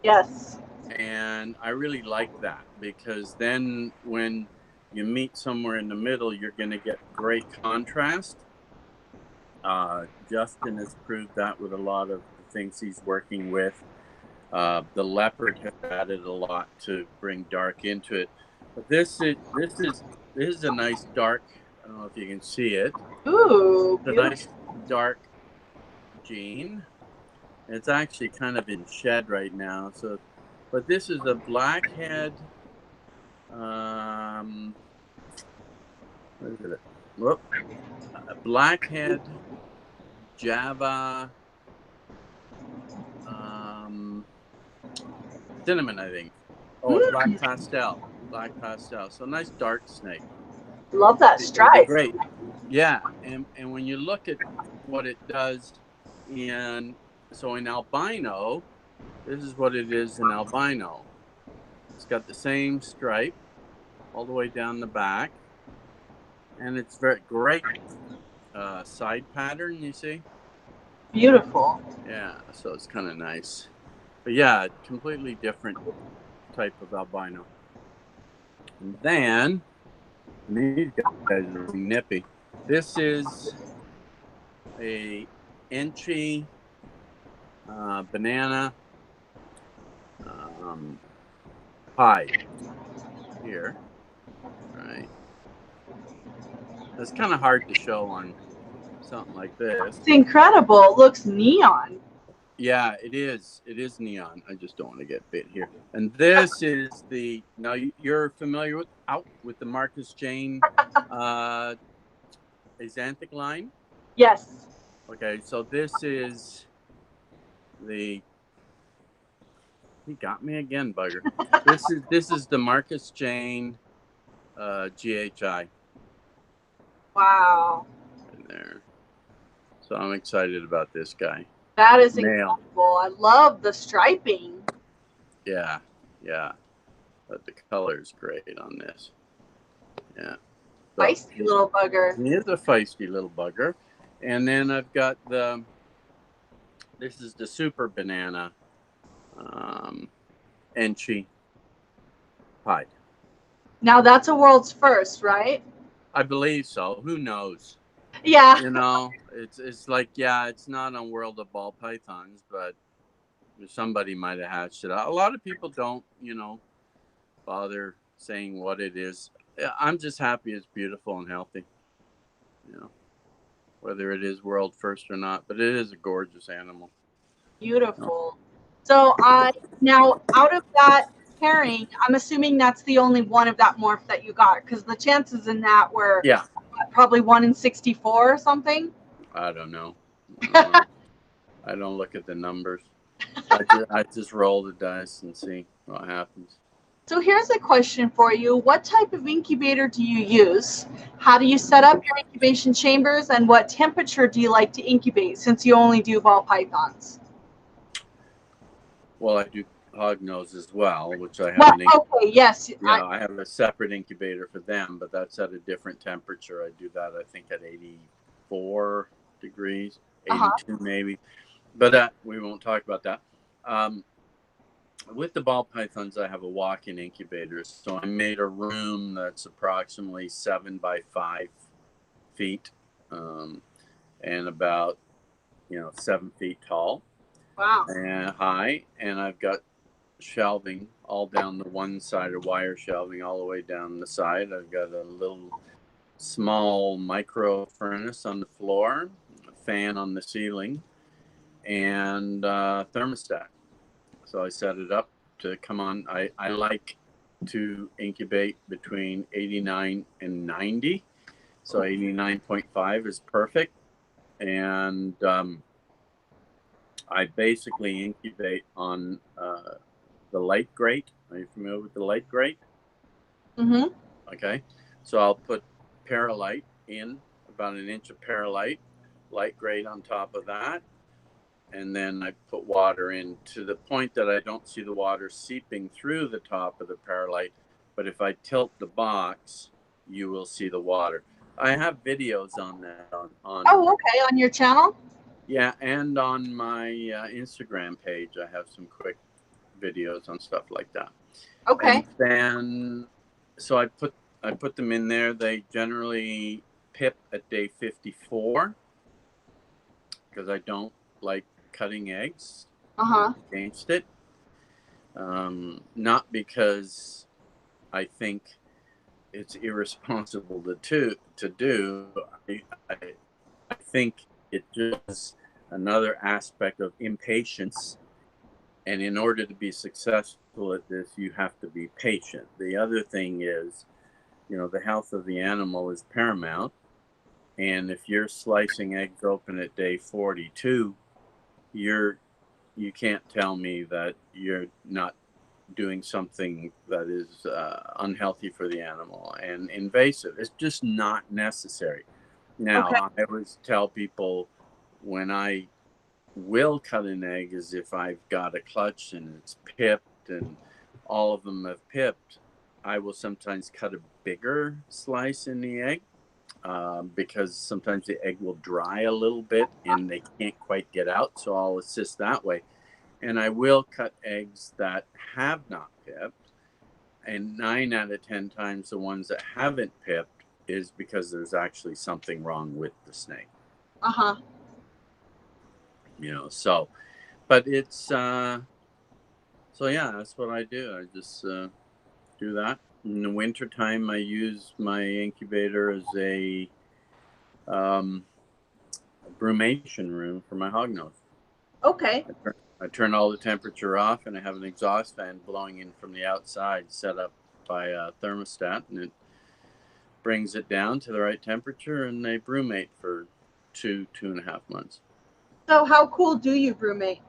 Yes. And I really like that, because then when you meet somewhere in the middle, you're going to get great contrast. Justin has proved that with a lot of the things he's working with. The leopard has added a lot to bring dark into it. But this is a nice dark. I don't know if you can see it. Ooh, it's a nice dark gene. It's actually kind of in shed right now. So, but this is a blackhead. What is it? Whoop. A blackhead Java cinnamon, I think. Oh, black pastel. Black pastel. So nice dark snake. Love that stripe. Great. Yeah, and when you look at what it does in albino, this is what it is in albino. It's got the same stripe all the way down the back, and it's very great side pattern, you see? Beautiful. Yeah, so it's kind of nice. But yeah, completely different type of albino. And then, these guys are really nippy. This is a Enchi banana pie here, right? That's kind of hard to show on something like this. It's incredible. It looks neon. Yeah, it is. It is neon. I just don't want to get bit here. And this is the, now you're familiar with the Markus Jayne Axanthic line? Yes. Okay, so this is the, he got me again, bugger. This is the Markus Jayne GHI. Wow. In there. So I'm excited about this guy. That is incredible. I love the striping. Yeah, yeah. But the color is great on this. Yeah. So feisty little bugger. He is a feisty little bugger. And then I've got this is the super banana Enchi pie. Now that's a world's first, right? I believe so. Who knows? Yeah. You know, it's like, yeah, it's not on World of Ball Pythons, but somebody might have hatched it out. A lot of people don't, you know, bother saying what it is. I'm just happy it's beautiful and healthy. You know, whether it is world first or not, but it is a gorgeous animal. Beautiful. So now out of that pairing, I'm assuming that's the only one of that morph that you got, because the chances in that were probably 1 in 64 or something. I don't know. I don't look at the numbers. I just roll the dice and see what happens. So here's a question for you. What type of incubator do you use? How do you set up your incubation chambers? And what temperature do you like to incubate, since you only do ball pythons? Well, I do hognose as well, which I have Well, an okay, yes. yeah, I have a separate incubator for them, but that's at a different temperature. I do that, I think, at 84 degrees, Uh-huh. 82 maybe. But we won't talk about that. With the ball pythons, I have a walk-in incubator. So I made a room that's approximately 7 by 5 feet, and about 7 feet tall Wow. and high. And I've got shelving all down the one side, of wire shelving all the way down the side. I've got a little small micro furnace on the floor, a fan on the ceiling, and thermostat. So I set it up to come on. I like to incubate between 89 and 90. So 89.5 is perfect. And I basically incubate on the light grate. Are you familiar with the light grate? Mm-hmm. Okay. So I'll put perlite in, about an inch of perlite, light grate on top of that. And then I put water in to the point that I don't see the water seeping through the top of the perlite. But if I tilt the box, you will see the water. I have videos on that Oh, okay. On your channel? yeah, and on my Instagram page, I have some quick videos on stuff like that. Okay. And then, so I put them in there. They generally pip at day 54 because I don't like cutting eggs. Uh-huh. Against it. Not because I think it's irresponsible to do. I think it just another aspect of impatience. And in order to be successful at this, you have to be patient. The other thing is, the health of the animal is paramount. And if you're slicing eggs open at day 42, you can't tell me that you're not doing something that is unhealthy for the animal and invasive. It's just not necessary. Now, Okay. I always tell people when I will cut an egg is if I've got a clutch and it's pipped and all of them have pipped, I will sometimes cut a bigger slice in the egg because sometimes the egg will dry a little bit and they can't quite get out. So I'll assist that way. And I will cut eggs that have not pipped. And 9 out of 10 times the ones that haven't pipped is because there's actually something wrong with the snake. Uh-huh. But it's, so yeah, that's what I do. I just do that. In the wintertime, I use my incubator as a brumation room for my hognose. Okay. I turn all the temperature off, and I have an exhaust fan blowing in from the outside set up by a thermostat, and it brings it down to the right temperature, and they brumate for 2.5 months. So how cool do you brumate?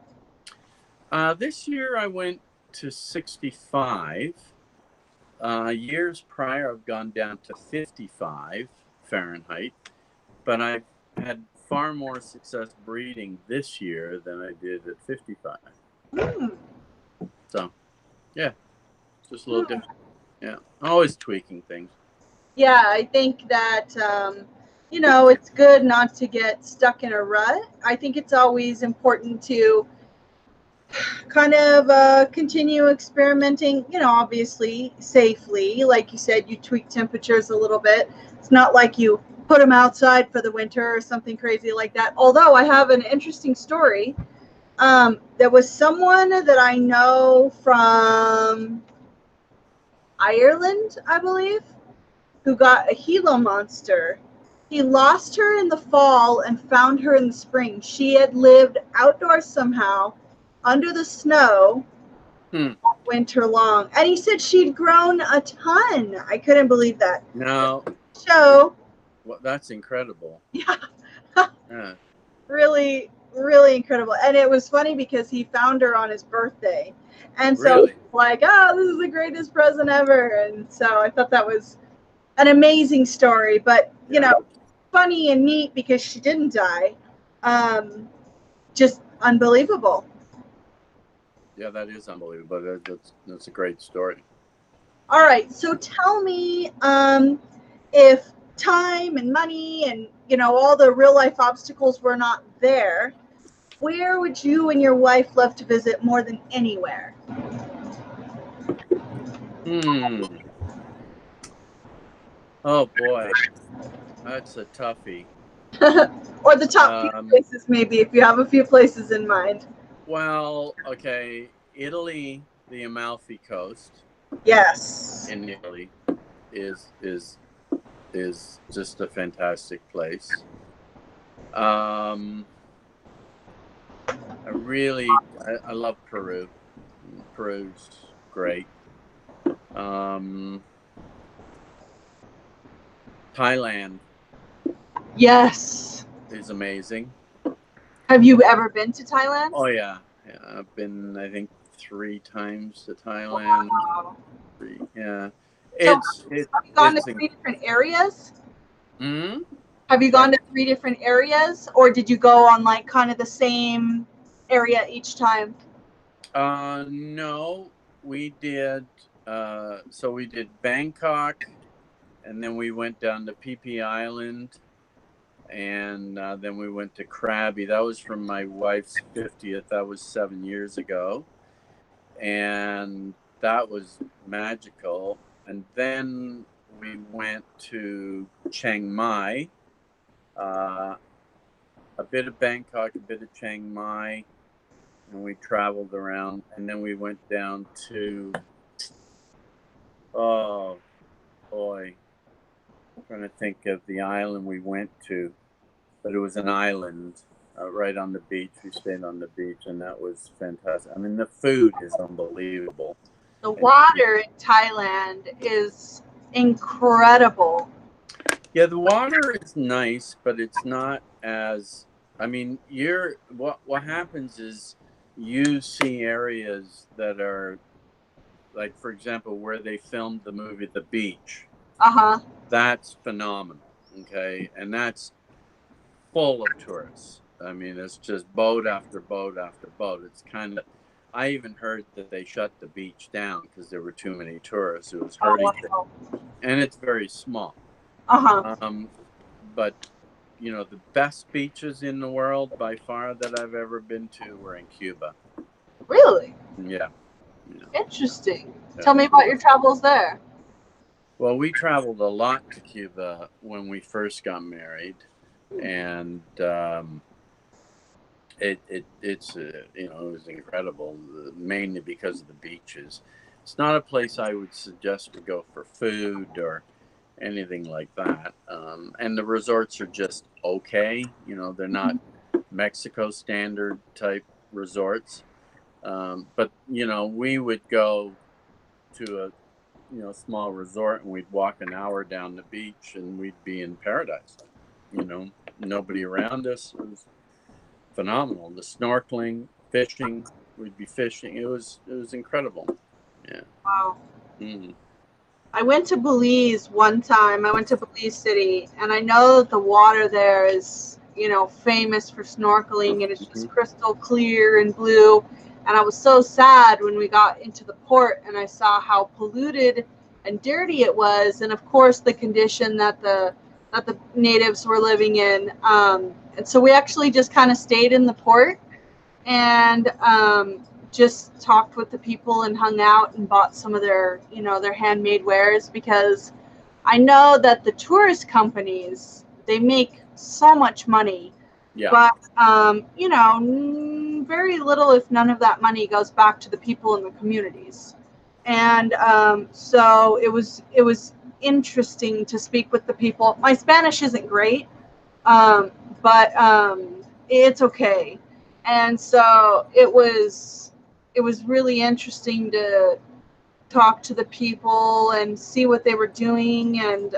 This year I went to 65. Years prior, I've gone down to 55 Fahrenheit, but I've had far more success breeding this year than I did at 55. So, yeah, just a little different. Yeah, always tweaking things. Yeah, I think that, it's good not to get stuck in a rut. I think it's always important to kind of continue experimenting, obviously safely. Like you said, you tweak temperatures a little bit. It's not like you put them outside for the winter or something crazy like that. Although I have an interesting story. There was someone that I know from Ireland, I believe, who got a Gila monster. He lost her in the fall and found her in the spring. She had lived outdoors somehow under the snow winter long. And he said she'd grown a ton. I couldn't believe that. No. So, well, that's incredible. Yeah. Yeah. Really, really incredible. And it was funny because he found her on his birthday. And so, really? like, oh, this is the greatest present ever. And so I thought that was an amazing story, but funny and neat because she didn't die. Just unbelievable. Yeah, that is unbelievable. That's a great story. All right, so tell me, if time and money and all the real life obstacles were not there, where would you and your wife love to visit more than anywhere? Hmm. Oh boy, that's a toughie. Or the top few Um, places, maybe, if you have a few places in mind. well, okay, Italy, the Amalfi Coast Yes. in Italy is is is just a fantastic place. Um, I love Peru. Peru's great. Um, Thailand Yes. is amazing. Have you ever been to Thailand? Oh yeah, I've been I think 3 times to Thailand. Wow. Yeah, So it's it have you gone to it's in, 3 different areas? mm, Have you sorry. gone to 3 different areas, or did you go on like kind of the same area each time? No, we did. So we did Bangkok, and then we went down to Phi Phi Island, and then we went to Krabi. That was from my wife's 50th. That was 7 years ago, and that was magical. And then we went to Chiang Mai, uh, a bit of Bangkok, a bit of Chiang Mai, and we traveled around. And then we went down to, oh boy, I'm trying to think of the island we went to, but it was an island right on the beach. We stayed on the beach, and that was fantastic. I mean, the food is unbelievable. The And water in Thailand is incredible. yeah, the water is nice, but it's not as. I mean, what happens is you see areas that are like, for example, where they filmed the movie The Beach. Uh-huh. That's phenomenal. Okay, and that's full of tourists. I mean, it's just boat after boat after boat. It's kind of. I even heard that they shut the beach down because there were too many tourists. It was Oh, hurting things, wow. and it's very small. Uh-huh. But the best beaches in the world by far that I've ever been to were in Cuba. Really? Yeah, yeah, Interesting. yeah. Tell me about your travels there. Well, we traveled a lot to Cuba when we first got married, and it was incredible, mainly because of the beaches. It's not a place I would suggest we go for food or anything like that. And the resorts are just okay. They're not Mexico standard type resorts. But we would go to a small resort and we'd walk an hour down the beach and we'd be in paradise. Nobody around us. It was phenomenal. The snorkeling, fishing, we'd be fishing. It was incredible. Yeah. Wow. Mm-hmm. I went to Belize one time. I went to Belize City, and I know that the water there is, famous for snorkeling, and it's Mm-hmm. just crystal clear and blue. And I was so sad when we got into the port and I saw how polluted and dirty it was, and of course the condition that the natives were living in. And so we actually just kind of stayed in the port and just talked with the people and hung out and bought some of their handmade wares, because I know that the tourist companies, they make so much money, Yeah. but very little, if none of that money, goes back to the people in the communities. And so it was interesting to speak with the people. My Spanish isn't great, but it's okay. And so it was really interesting to talk to the people and see what they were doing, and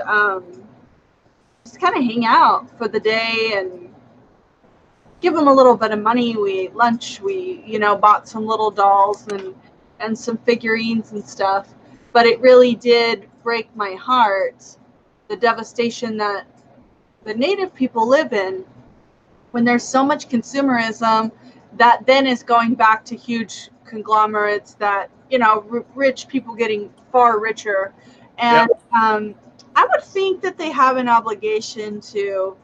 just kind of hang out for the day and give them a little bit of money. We ate lunch. We bought some little dolls and some figurines and stuff. But it really did break my heart, the devastation that the native people live in, when there's so much consumerism that then is going back to huge conglomerates that, you know, rich people getting far richer. And I would think that they have an obligation to,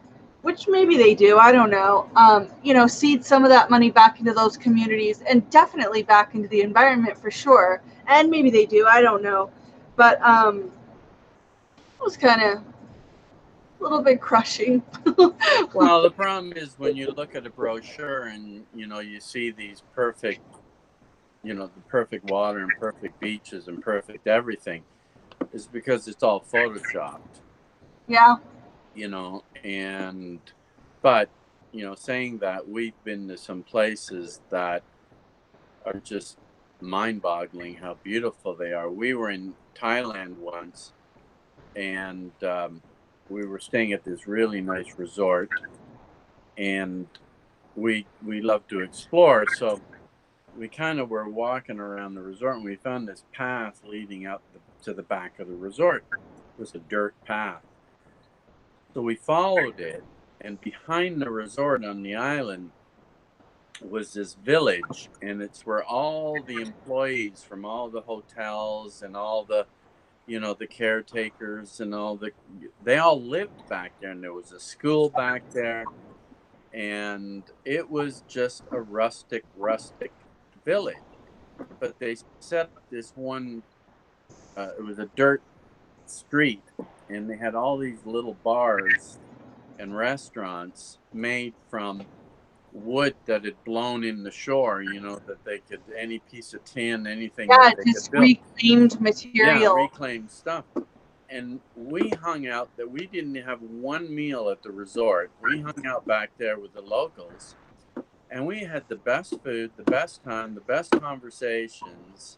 which maybe they do, I don't know, you know, seed some of that money back into those communities and definitely back into the environment for sure. And maybe they do, I don't know. But it was kind of a little bit crushing. Well, the problem is when you look at a brochure and, you know, you see these perfect, you know, the perfect water and perfect beaches and perfect everything, is because it's all photoshopped. Yeah. You know, but, you know, saying that, we've been to some places that are just mind-boggling how beautiful they are. We were in Thailand once, and we were staying at this really nice resort, and we love to explore, so we kind of were walking around the resort, and we found this path leading up to the back of the resort. It was a dirt path. So we followed it, and behind the resort on the island was this village, and it's where all the employees from all the hotels and all the, you know, the caretakers and they all lived back there, and there was a school back there, and it was just a rustic village. But they set up this one, it was a dirt street, and they had all these little bars and restaurants made from wood that had blown in the shore, you know, that they could, any piece of tin, anything that they just could build. reclaimed material. Yeah, reclaimed stuff. And we hung out, that we didn't have one meal at the resort. We hung out back there with the locals, and we had the best food, the best time, the best conversations.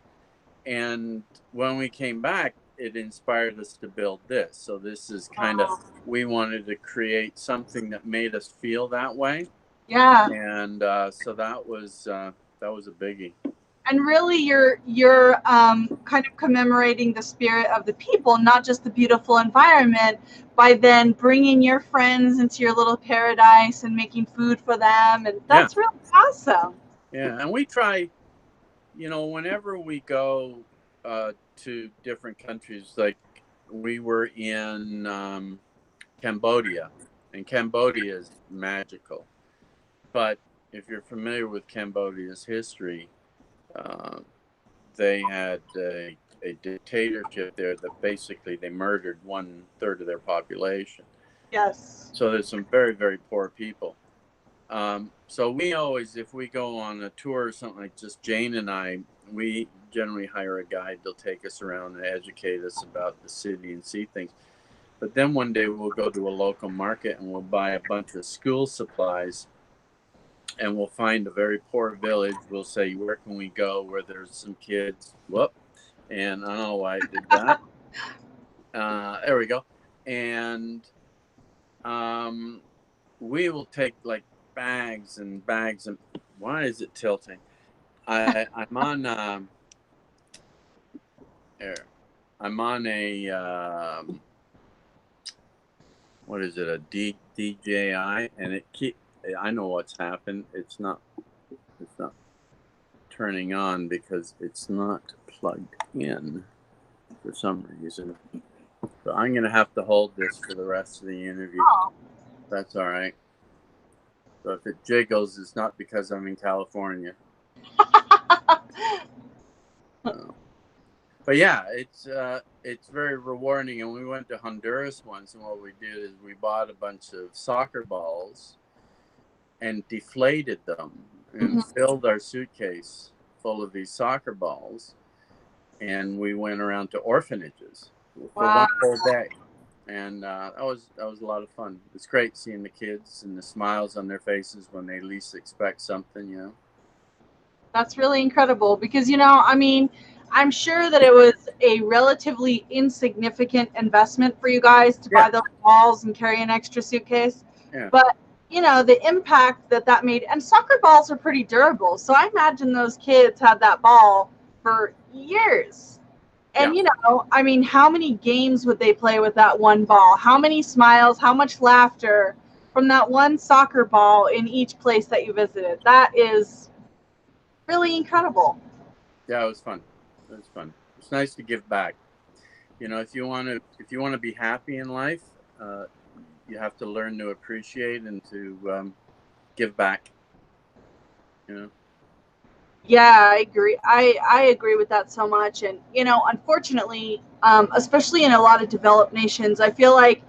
And when we came back, it inspired us to build this. So this is kind of, we wanted to create something that made us feel that way. Yeah. And so that was a biggie. And really, you're kind of commemorating the spirit of the people, not just the beautiful environment, by then bringing your friends into your little paradise and making food for them, and that's really awesome. Yeah, and we try, you know, whenever we go to different countries, like we were in Cambodia, and Cambodia is magical. But if you're familiar with Cambodia's history, they had a dictatorship there that basically they murdered 1/3 of their population. Yes. So there's some very, very poor people. So we always, if we go on a tour or something, like just Jane and I, we generally hire a guide. They'll take us around and educate us about the city and see things. But then one day we'll go to a local market and we'll buy a bunch of school supplies, and we'll find a very poor village. We'll say, where can we go where there's some kids? Whoop. And I don't know why I did that. There we go. And we will take like bags and bags. And why is it tilting? I'm on here. I'm on a what is it, a DJI, and it keep, I know what's happened. It's not turning on because it's not plugged in for some reason. So I'm going to have to hold this for the rest of the interview. That's all right. So if it jiggles, it's not because I'm in California. But yeah, it's very rewarding. And we went to Honduras once, and what we did is we bought a bunch of soccer balls and deflated them and filled our suitcase full of these soccer balls, and we went around to orphanages for one whole day. And that was a lot of fun. It's great seeing the kids and the smiles on their faces when they least expect something, you know. That's really incredible because, you know, I mean, I'm sure that it was a relatively insignificant investment for you guys to buy those balls and carry an extra suitcase. Yeah. But, you know, the impact that made, and soccer balls are pretty durable. So I imagine those kids had that ball for years. And, you know, I mean, how many games would they play with that one ball? How many smiles? How much laughter? from that one soccer ball in each place that you visited. That is really incredible. Yeah, it was fun. It was fun. It's nice to give back. You know, if you want to be happy in life, you have to learn to appreciate and to give back. You know. Yeah, I agree. I agree with that so much. And, you know, unfortunately, especially in a lot of developed nations, I feel like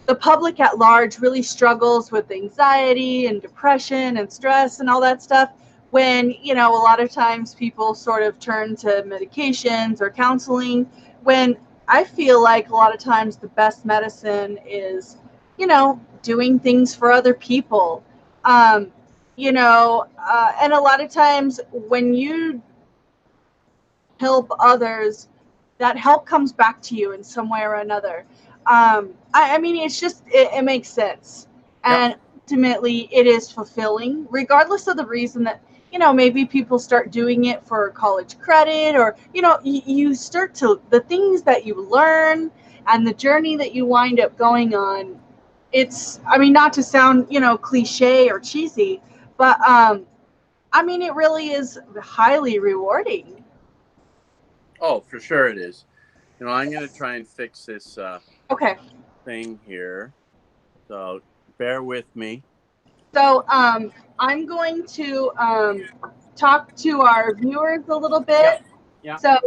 the public at large really struggles with anxiety and depression and stress and all that stuff when, you know, a lot of times people sort of turn to medications or counseling, when I feel like a lot of times the best medicine is, you know, doing things for other people. Um, and a lot of times when you help others, that help comes back to you in some way or another. I mean, it's just, it makes sense. Yep. And ultimately, it is fulfilling, regardless of the reason that, you know, maybe people start doing it for college credit, or, you know, you start to, the things that you learn and the journey that you wind up going on. It's, I mean, not to sound, you know, cliche or cheesy, but I mean, it really is highly rewarding. Oh, for sure it is. You know, I'm going to try and fix this Okay. thing here. So bear with me. So I'm going to talk to our viewers a little Yep. bit. Yeah. So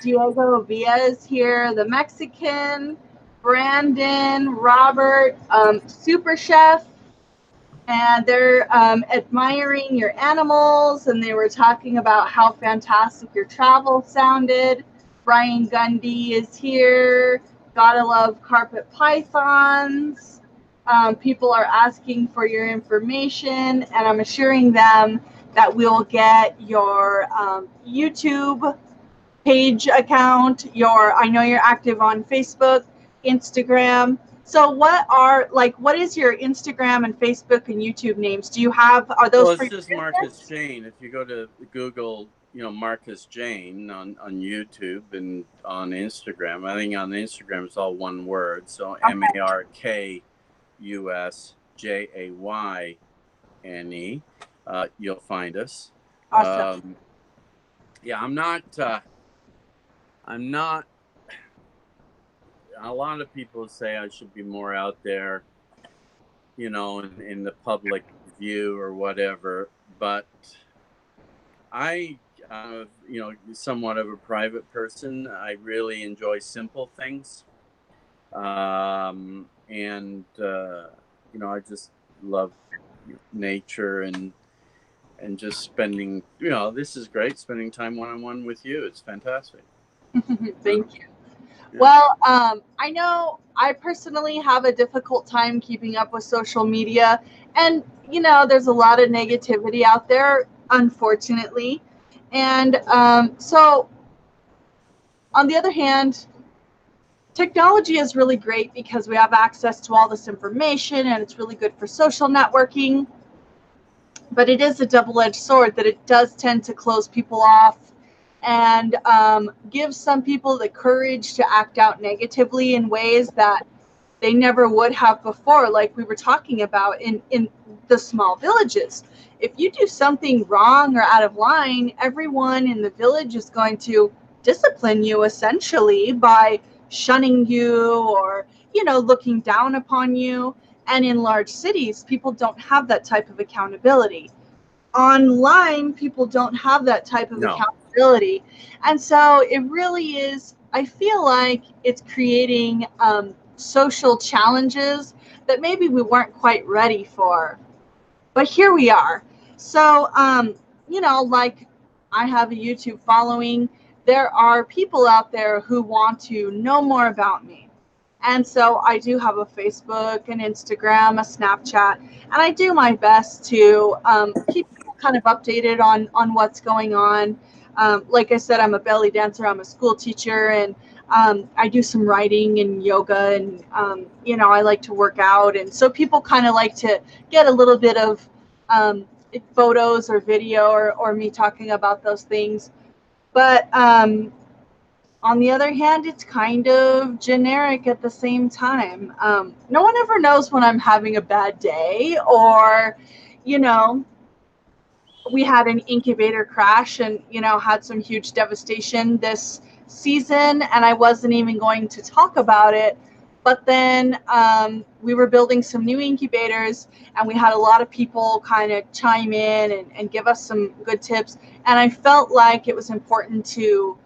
Diego Villa is here, the Mexican, Brandon, Robert, Super Chef, and they're admiring your animals, and they were talking about how fantastic your travel sounded. Brian Gundy is here. Gotta love carpet pythons. People are asking for your information, and I'm assuring them that we'll get your YouTube page account. I know you're active on Facebook, Instagram. So what is your Instagram and Facebook and YouTube names? Are those Well, for it's your just Markus business? Jayne. If you go to Google, you know, Markus Jayne on YouTube and on Instagram, I think on Instagram it's all one word. So Okay. MarkusJayne, you'll find us. Awesome. Yeah, I'm not. I'm not. A lot of people say I should be more out there, you know, in the public view or whatever. But I, you know, somewhat of a private person. I really enjoy simple things, you know, I just love nature and just spending. You know, this is great. Spending time one on one with you. It's fantastic. Thank you. Yeah. Well, I know I personally have a difficult time keeping up with social media, and you know, there's a lot of negativity out there, unfortunately. And so, on the other hand, technology is really great because we have access to all this information, and it's really good for social networking. But it is a double-edged sword that it does tend to close people off and give some people the courage to act out negatively in ways that they never would have before, like we were talking about in the small villages. If you do something wrong or out of line, everyone in the village is going to discipline you essentially by shunning you or, you know, looking down upon you. And in large cities, people don't have that type of accountability. Online, people don't have that type of No. accountability. And so it really is, I feel like it's creating social challenges that maybe we weren't quite ready for. But here we are. So, you know, like I have a YouTube following. There are people out there who want to know more about me. And so I do have a Facebook, an Instagram, a Snapchat, and I do my best to keep people kind of updated on what's going on. Like I said, I'm a belly dancer, I'm a school teacher, and I do some writing and yoga, and you know, I like to work out, and so people kind of like to get a little bit of photos or video or me talking about those things. But on the other hand, it's kind of generic at the same time. No one ever knows when I'm having a bad day, or, you know, we had an incubator crash and, you know, had some huge devastation this season, and I wasn't even going to talk about it. But then we were building some new incubators, and we had a lot of people kind of chime in and give us some good tips. And I felt like it was important to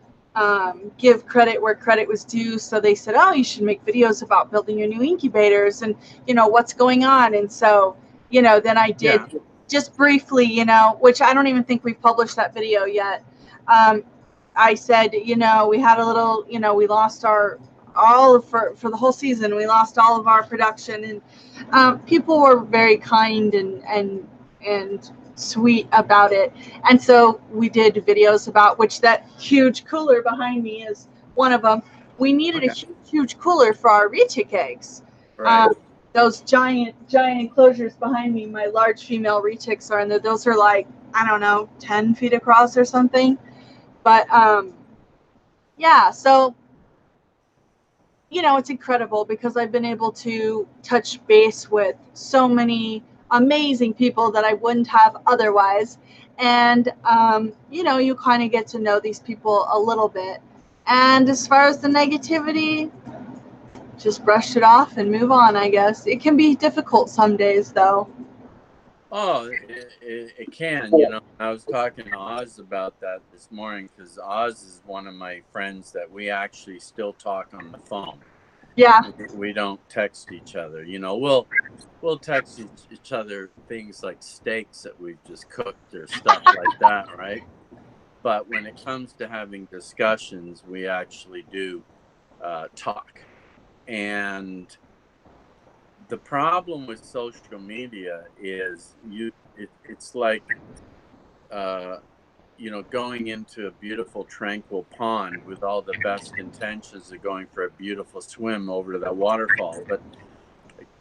give credit where credit was due. So they said, oh, you should make videos about building your new incubators and, you know, what's going on. And so, you know, then I did just briefly, you know, which I don't even think we've published that video yet. I said, you know, we had a little, you know, we lost for the whole season, we lost all of our production, and people were very kind and sweet about it. And so we did videos about, which that huge cooler behind me is one of them. We needed a huge cooler for our retic eggs. Right. Those giant enclosures behind me, my large female retics are in there. Those are like, I don't know, 10 feet across or something. But yeah, so, you know, it's incredible because I've been able to touch base with so many amazing people that I wouldn't have otherwise. And, you know, you kind of get to know these people a little bit. And as far as the negativity, just brush it off and move on, I guess. It can be difficult some days, though. Oh, it can. You know, I was talking to Oz about that this morning because Oz is one of my friends that we actually still talk on the phone. Yeah. We don't text each other. You know, we'll text each other things like steaks that we've just cooked or stuff like that, right? But when it comes to having discussions, we actually do talk. And the problem with social media is it's like you know, going into a beautiful tranquil pond with all the best intentions of going for a beautiful swim over to that waterfall, but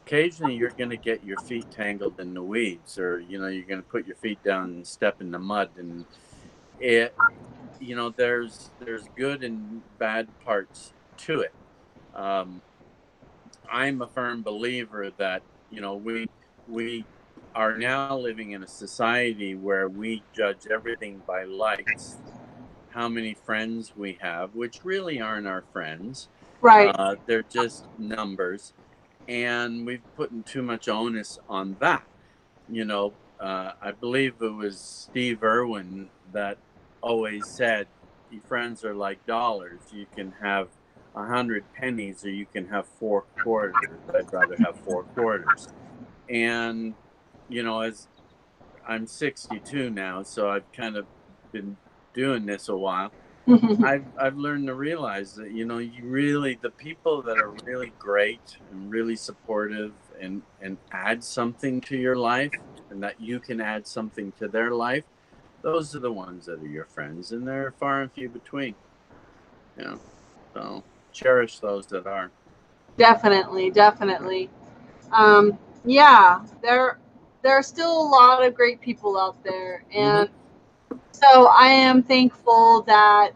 occasionally you're going to get your feet tangled in the weeds, or you know, you're going to put your feet down and step in the mud, and it, you know, there's good and bad parts to it. I'm a firm believer that, you know, we are now living in a society where we judge everything by likes, how many friends we have, which really aren't our friends. Right. They're just numbers, and we've put too much onus on that. You know, I believe it was Steve Irwin that always said, "Your friends are like dollars. You can have 100 pennies, or you can have 4 quarters. I'd rather have 4 quarters." And you know, as I'm 62 now, so I've kind of been doing this a while. I've learned to realize that, you know, you really, the people that are really great and really supportive and add something to your life, and that you can add something to their life, those are the ones that are your friends, and they're far and few between. You know, so cherish those that are. Definitely, definitely. Yeah, there are still a lot of great people out there, and so I am thankful that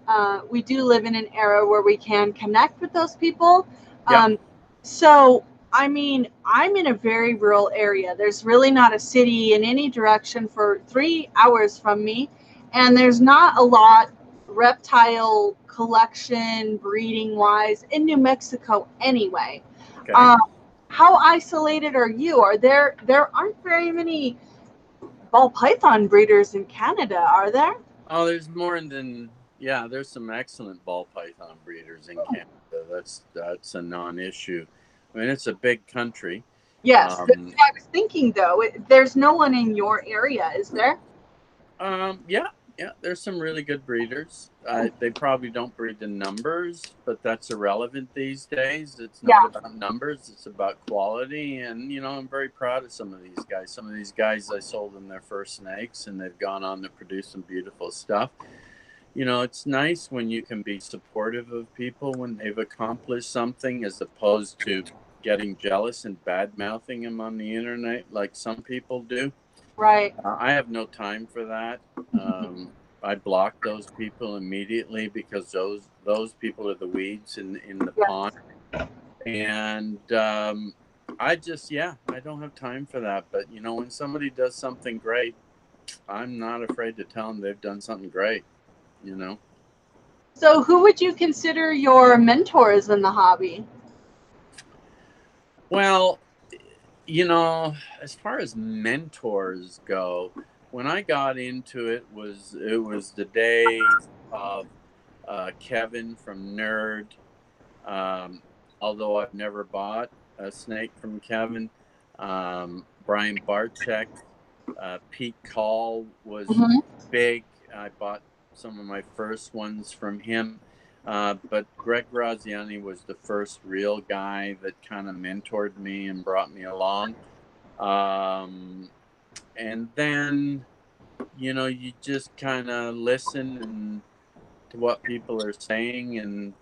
we do live in an era where we can connect with those people. Yeah. So, I mean, I'm in a very rural area. There's really not a city in any direction for 3 hours from me, and there's not a lot reptile collection breeding wise in New Mexico anyway. Okay. How isolated are you? There aren't very many ball python breeders in Canada, are there? Oh, there's more than, yeah, there's some excellent ball python breeders in Canada. That's a non-issue. I mean, it's a big country. Yes, that's what I was thinking though. There's no one in your area, is there? Yeah, yeah, there's some really good breeders. They probably don't breed the numbers, but that's irrelevant these days. It's not about numbers, it's about quality. And, you know, I'm very proud of some of these guys. Some of these guys, I sold them their first snakes, and they've gone on to produce some beautiful stuff. You know, it's nice when you can be supportive of people when they've accomplished something, as opposed to getting jealous and bad mouthing them on the internet like some people do. Right. I have no time for that. I block those people immediately because those people are the weeds in the Yeah. pond. And I just, yeah, I don't have time for that. But, you know, when somebody does something great, I'm not afraid to tell them they've done something great, you know. So who would you consider your mentors in the hobby? Well, you know, as far as mentors go, when I got into it was the days of Kevin from Nerd. Um, Although I've never bought a snake from Kevin, Brian Barczyk, Pete Call was Hmm. big. I bought some of my first ones from him. But Greg Graziani was the first real guy that kind of mentored me and brought me along. Um, and then, you know, you just kind of listen and to what people are saying and,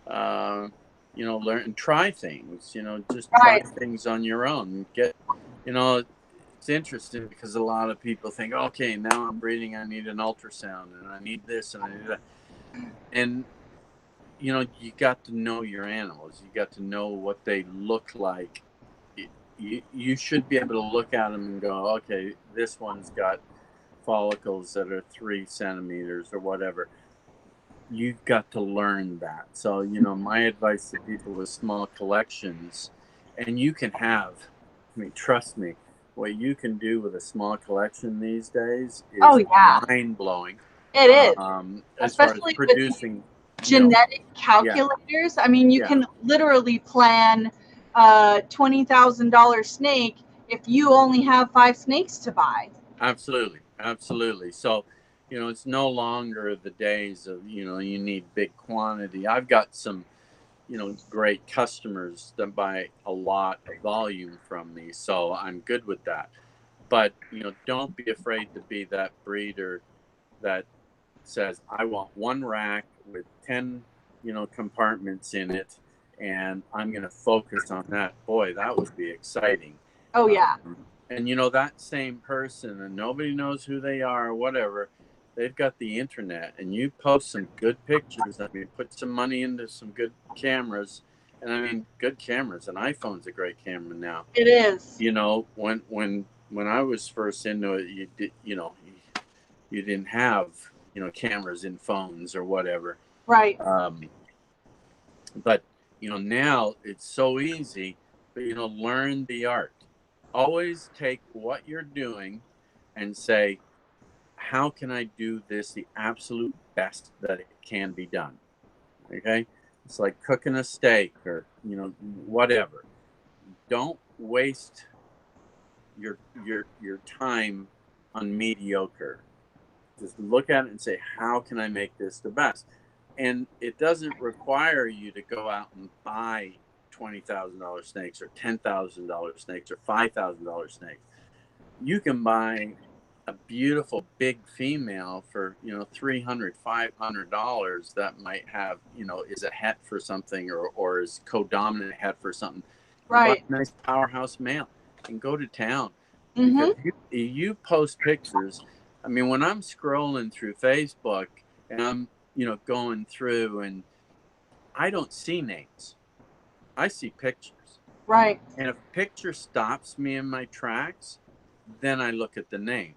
uh, you know, learn and try things, you know, just try Right. things on your own. You know, it's interesting because a lot of people think, okay, now I'm breeding, I need an ultrasound and I need this and I need that. And, you know, you got to know your animals. You got to know what they look like. You should be able to look at them and go, okay, this one's got follicles that are 3 centimeters or whatever. You've got to learn that. So, you know, my advice to people with small collections, and you can have, I mean, trust me, what you can do with a small collection these days Oh is yeah, mind blowing. it is. As far as Especially with producing, you know, genetic yeah, calculators. I mean, you yeah, can literally plan a $20,000 snake if you only have 5 snakes to buy. absolutely, absolutely. So, you know, it's no longer the days of, you know, you need big quantity. I've got some, you know, great customers that buy a lot of volume from me, so I'm good with that. But, you know, don't be afraid to be that breeder that says, I want one rack with 10, you know, compartments in it, and I'm going to focus on that. Boy, that would be exciting. Oh yeah. And, you know, that same person, and nobody knows who they are or whatever, they've got the internet, and you post some good pictures. I mean, put some money into some good cameras. And I mean, good cameras. An iPhone's a great camera now. It is. You know, when I was first into it, you know, you didn't have, you know, cameras in phones or whatever. Right. But, you know, now it's so easy, but, you know, learn the art. Always take what you're doing and say, how can I do this the absolute best that it can be done? Okay. It's like cooking a steak or, you know, whatever. Don't waste your time on mediocre. Just look at it and say, how can I make this the best? And it doesn't require you to go out and buy $20,000 snakes or $10,000 snakes or $5,000 snakes. You can buy a beautiful big female for, you know, $300, $500 that might have, you know, is a het for something or is co-dominant het for something. And buy Right. a nice powerhouse male and go to town because Mm-hmm. you post pictures. I mean, when I'm scrolling through Facebook and I'm, you know, going through and I don't see names, I see pictures. Right. And if a picture stops me in my tracks, then I look at the name.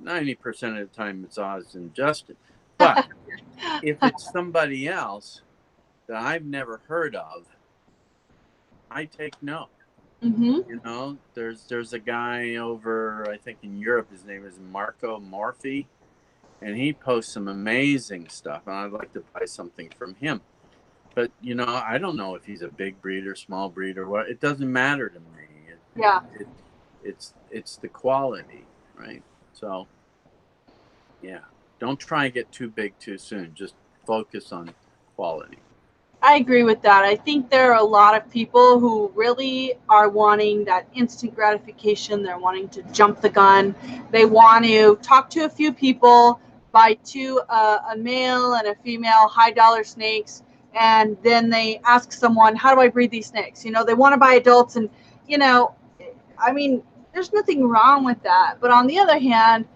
90% of the time it's Oz and Justin. But if it's somebody else that I've never heard of, I take note. Mm-hmm. You know, there's a guy over, I think in Europe, his name is Marco Morphy, and he posts some amazing stuff, and I'd like to buy something from him. But, you know, I don't know if he's a big breeder, small breeder, what. It doesn't matter to me. Yeah. It's the quality, right? So, yeah, don't try and get too big too soon. Just focus on quality. I agree with that. I think there are a lot of people who really are wanting that instant gratification. They're wanting to jump the gun. They want to talk to a few people, buy a male and a female high dollar snakes, and then they ask someone, how do I breed these snakes? You know, they want to buy adults, and, you know, I mean, there's nothing wrong with that. But on the other hand,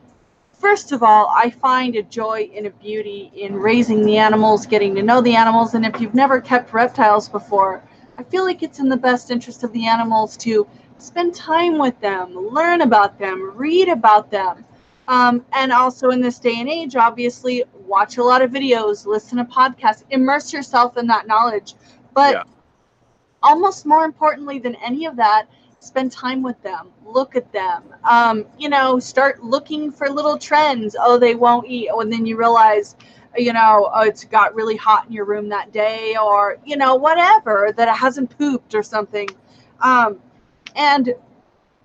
first of all, I find a joy and a beauty in raising the animals, getting to know the animals, and if you've never kept reptiles before, I feel like it's in the best interest of the animals to spend time with them, learn about them, read about them. And also in this day and age, obviously, watch a lot of videos, listen to podcasts, immerse yourself in that knowledge. But Yeah. almost more importantly than any of that, spend time with them, look at them, start looking for little trends. Oh, they won't eat. Oh, and then you realize, oh, it's got really hot in your room that day, or, whatever, that it hasn't pooped or something. And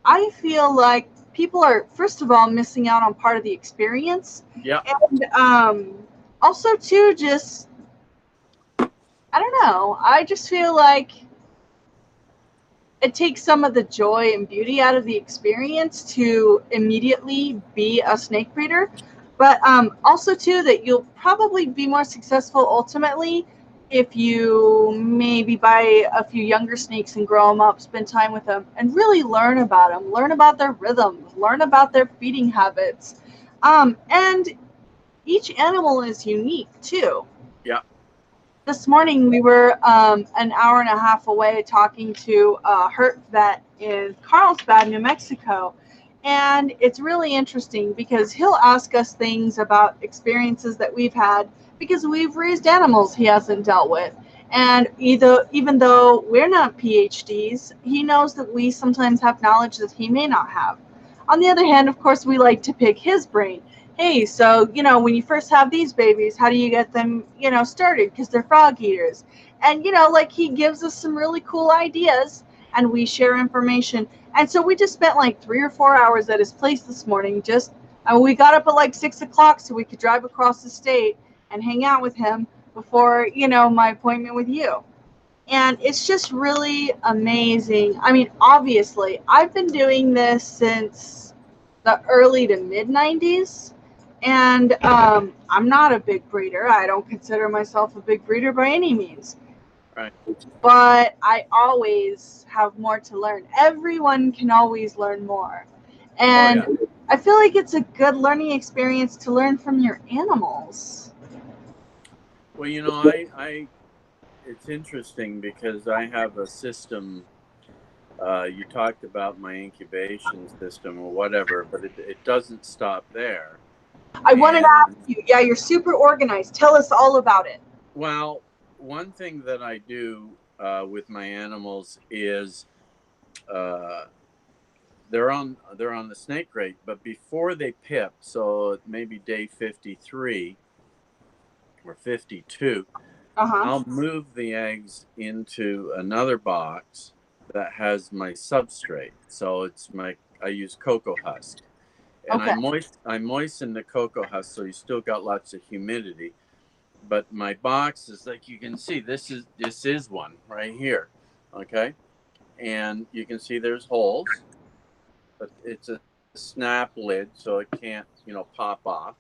I feel like people are, first of all, missing out on part of the experience. Yeah. And also, too, just, I don't know, I just feel like it takes some of the joy and beauty out of the experience to immediately be a snake breeder. But also, too, that you'll probably be more successful ultimately if you maybe buy a few younger snakes and grow them up, spend time with them, and really learn about them, learn about their rhythms, learn about their feeding habits. And each animal is unique, too. Yeah. This morning we were an hour and a half away talking to a herd vet in Carlsbad, New Mexico. And it's really interesting because he'll ask us things about experiences that we've had because we've raised animals he hasn't dealt with. And even though we're not PhDs, he knows that we sometimes have knowledge that he may not have. On the other hand, of course, we like to pick his brain. Hey, so, when you first have these babies, how do you get them, started? Because they're frog eaters. And, like he gives us some really cool ideas and we share information. And so we just spent like 3 or 4 hours at his place this morning. And we got up at like 6 o'clock so we could drive across the state and hang out with him before, my appointment with you. And it's just really amazing. I mean, obviously, I've been doing this since the early to mid 90s. And I'm not a big breeder. I don't consider myself a big breeder by any means. Right. But I always have more to learn. Everyone can always learn more. And Oh, yeah. I feel like it's a good learning experience to learn from your animals. Well, it's interesting because I have a system. You talked about my incubation system or whatever, but it doesn't stop there. I wanted to And ask you, yeah, you're super organized. Tell us all about it. well, one thing that I do with my animals is uh, they're on the snake rate, but before they pip, so maybe day 53 or 52, Uh-huh. I'll move the eggs into another box that has my substrate. So I use cocoa husk, and Okay. I moisten the cocoa husk so you still got lots of humidity. But my box is like you can see this is one right here, okay, and you can see there's holes, but it's a snap lid so it can't pop off.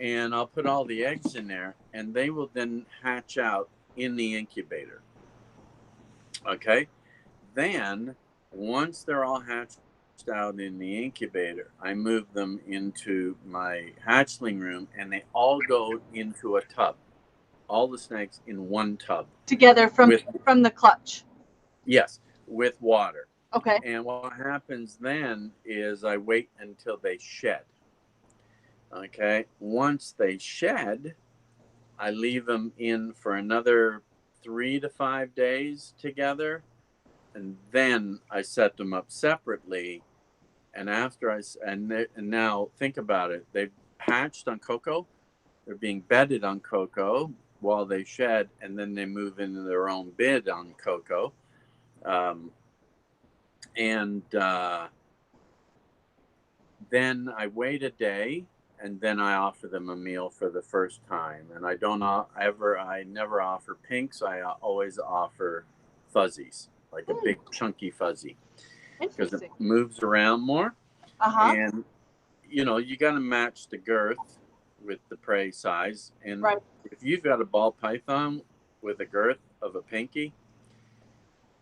And I'll put all the eggs in there, and they will then hatch out in the incubator. Okay. Then, once they're all hatched out in the incubator, I move them into my hatchling room, and they all go into a tub. All the snakes in one tub. Together from With the clutch. Yes, with water. Okay. And what happens then is I wait until they shed. Okay. Once they shed, I leave them in for another 3 to 5 days together, and then I set them up separately. And and now think about it, they've hatched on cocoa, they're being bedded on cocoa while they shed, and then they move into their own bed on cocoa. And then I wait a day, and then I offer them a meal for the first time. And I never offer pinks. I always offer fuzzies, like a big chunky fuzzy, because it Interesting. moves around more. Uh-huh. And you got to match the girth with the prey size. And Right. if you've got a ball python with a girth of a pinky,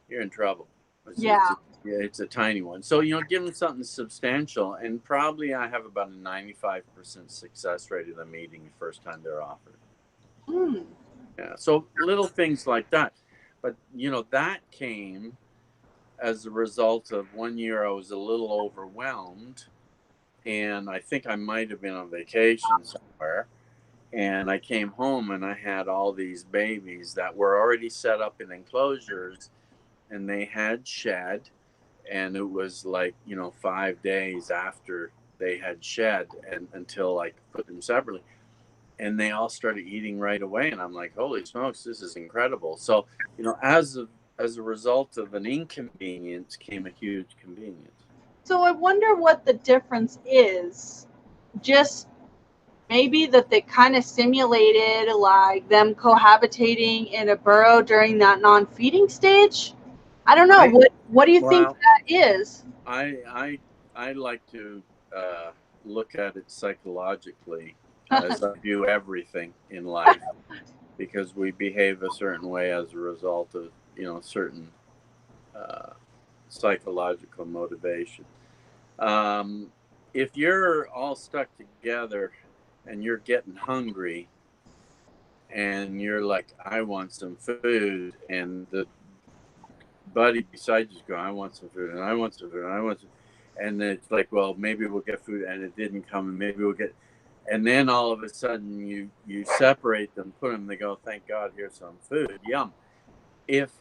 you're in trouble. Yeah. It's a tiny one. So, give them something substantial, and probably I have about a 95% success rate of them eating the first time they're offered. Hmm. Yeah. So little things like that. But, that came as a result of one year I was a little overwhelmed, and I think I might have been on vacation somewhere. And I came home and I had all these babies that were already set up in enclosures, and they had shed. And it was like 5 days after they had shed and until I put them separately, and they all started eating right away, and I'm like, holy smokes, this is incredible. So as a result of an inconvenience came a huge convenience. So I wonder what the difference is. Just maybe that they kind of simulated like them cohabitating in a burrow during that non-feeding stage. I don't know. I What do you think well that is? I like to look at it psychologically, as I do everything in life, because we behave a certain way as a result of certain uh, psychological motivation. Um, if you're all stuck together and you're getting hungry and you're like, I want some food, and the buddy beside you's going, I want some food, and I want some food, and I want some, and it's like, well, maybe we'll get food, and it didn't come, and maybe we'll get, and then all of a sudden you separate them, put them, they go, thank God, here's some food, yum. If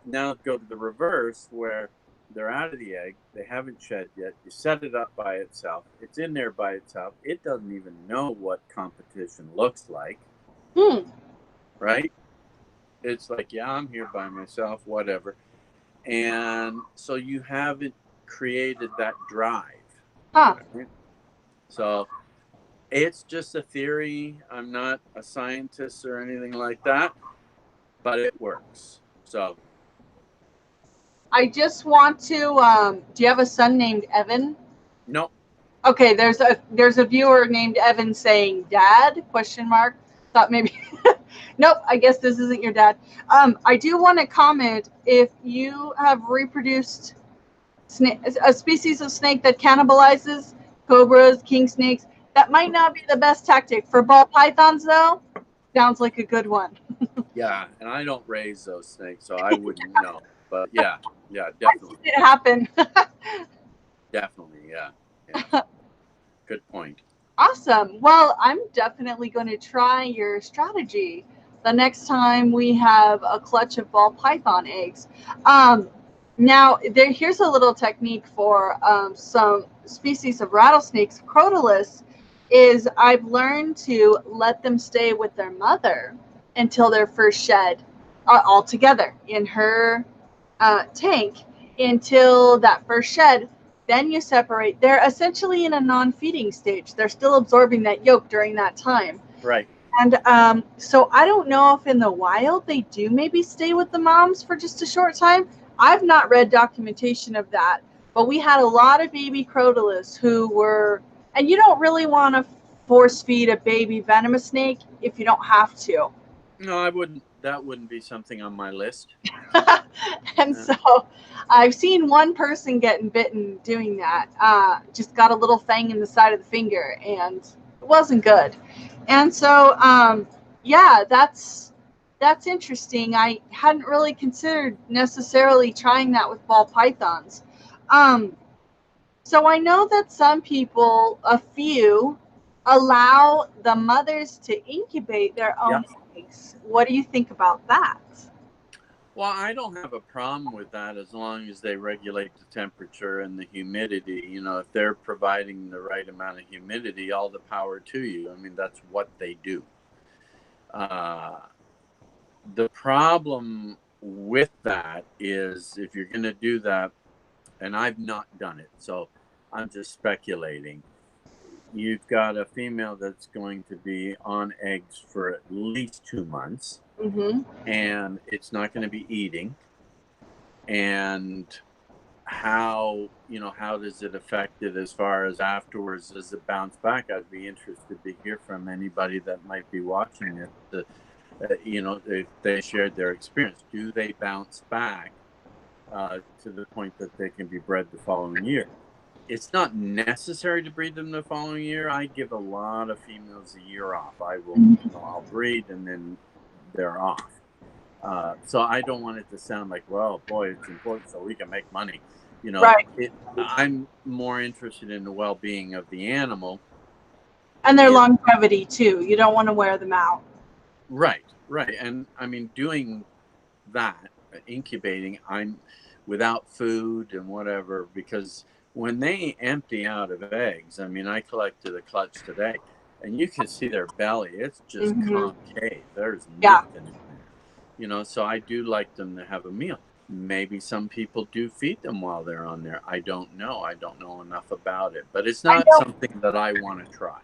now go to the reverse, where they're out of the egg, they haven't shed yet, you set it up by itself, it's in there by itself, it doesn't even know what competition looks like, right? It's like, yeah, I'm here by myself, whatever. And so you haven't created that drive. Huh. Right? So it's just a theory. I'm not a scientist or anything like that, but it works. So I just want to. Do you have a son named Evan? no. Okay, there's a viewer named Evan saying "Dad?" question mark. Thought maybe. Nope. I guess this isn't your dad. I do want to comment if you have reproduced a species of snake that cannibalizes cobras, king snakes. That might not be the best tactic for ball pythons, though. Sounds like a good one. Yeah, and I don't raise those snakes, so I wouldn't know. But yeah, I've definitely, seen it happen. definitely, yeah. Good point. Awesome. Well, I'm definitely going to try your strategy the next time we have a clutch of ball python eggs. Now, here's a little technique for some species of rattlesnakes. Crotalus is I've learned to let them stay with their mother until their first shed all together in her tank until that first shed. Then you separate. They're essentially in a non-feeding stage. They're still absorbing that yolk during that time. Right. And so I don't know if in the wild they do maybe stay with the moms for just a short time. I've not read documentation of that, but we had a lot of baby crotalus who were, and you don't really want to force feed a baby venomous snake if you don't have to. No, I wouldn't. That wouldn't be something on my list. And so I've seen one person getting bitten doing that. Just got a little fang in the side of the finger, and it wasn't good. And so, yeah, that's interesting. I hadn't really considered necessarily trying that with ball pythons. So I know that some people, a few, allow the mothers to incubate their own eggs. What do you think about that? Well, I don't have a problem with that as long as they regulate the temperature and the humidity. If they're providing the right amount of humidity, all the power to you. I mean, that's what they do. The problem with that is if you're going to do that, and I've not done it, so I'm just speculating. You've got a female that's going to be on eggs for at least 2 months. Mm-hmm. And it's not going to be eating. And how does it affect it as far as afterwards? Does it bounce back? I'd be interested to hear from anybody that might be watching it. If they shared their experience, do they bounce back to the point that they can be bred the following year. It's not necessary to breed them the following year. I give a lot of females a year off. I will, I'll breed and then they're off. So I don't want it to sound like, well, boy, it's important so we can make money. You know, Right. I'm more interested in the well-being of the animal. And their longevity too. You don't want to wear them out. Right, right. And I mean, doing that, incubating, I'm without food and whatever, because when they empty out of eggs, I mean, I collected a clutch today and you can see their belly. It's just concave. There's nothing in there, you know, so I do like them to have a meal. Maybe some people do feed them while they're on there. I don't know. I don't know enough about it, but it's not something that I want to try.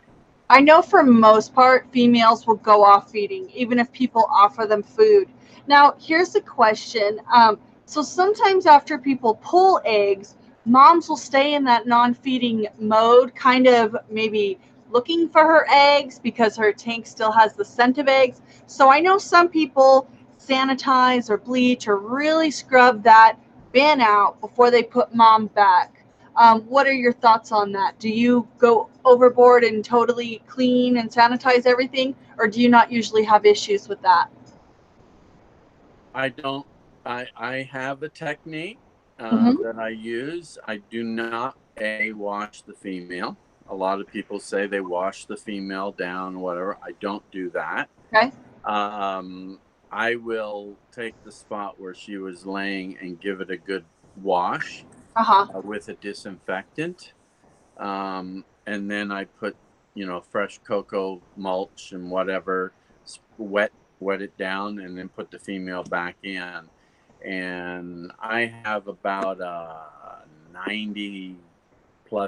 I know for most part, females will go off feeding, even if people offer them food. Now, here's the question. So sometimes after people pull eggs, moms will stay in that non-feeding mode, kind of maybe looking for her eggs because her tank still has the scent of eggs. So I know some people sanitize or bleach or really scrub that bin out before they put mom back. What are your thoughts on that? Do you go overboard and totally clean and sanitize everything, or do you not usually have issues with that? I don't. I have a technique that I use. I do not wash the female. A lot of people say they wash the female down, whatever. I don't do that. Okay. I will take the spot where she was laying and give it a good wash with a disinfectant, and then I put, you know, fresh cocoa mulch and whatever, wet it down, and then put the female back in. And I have about a 90+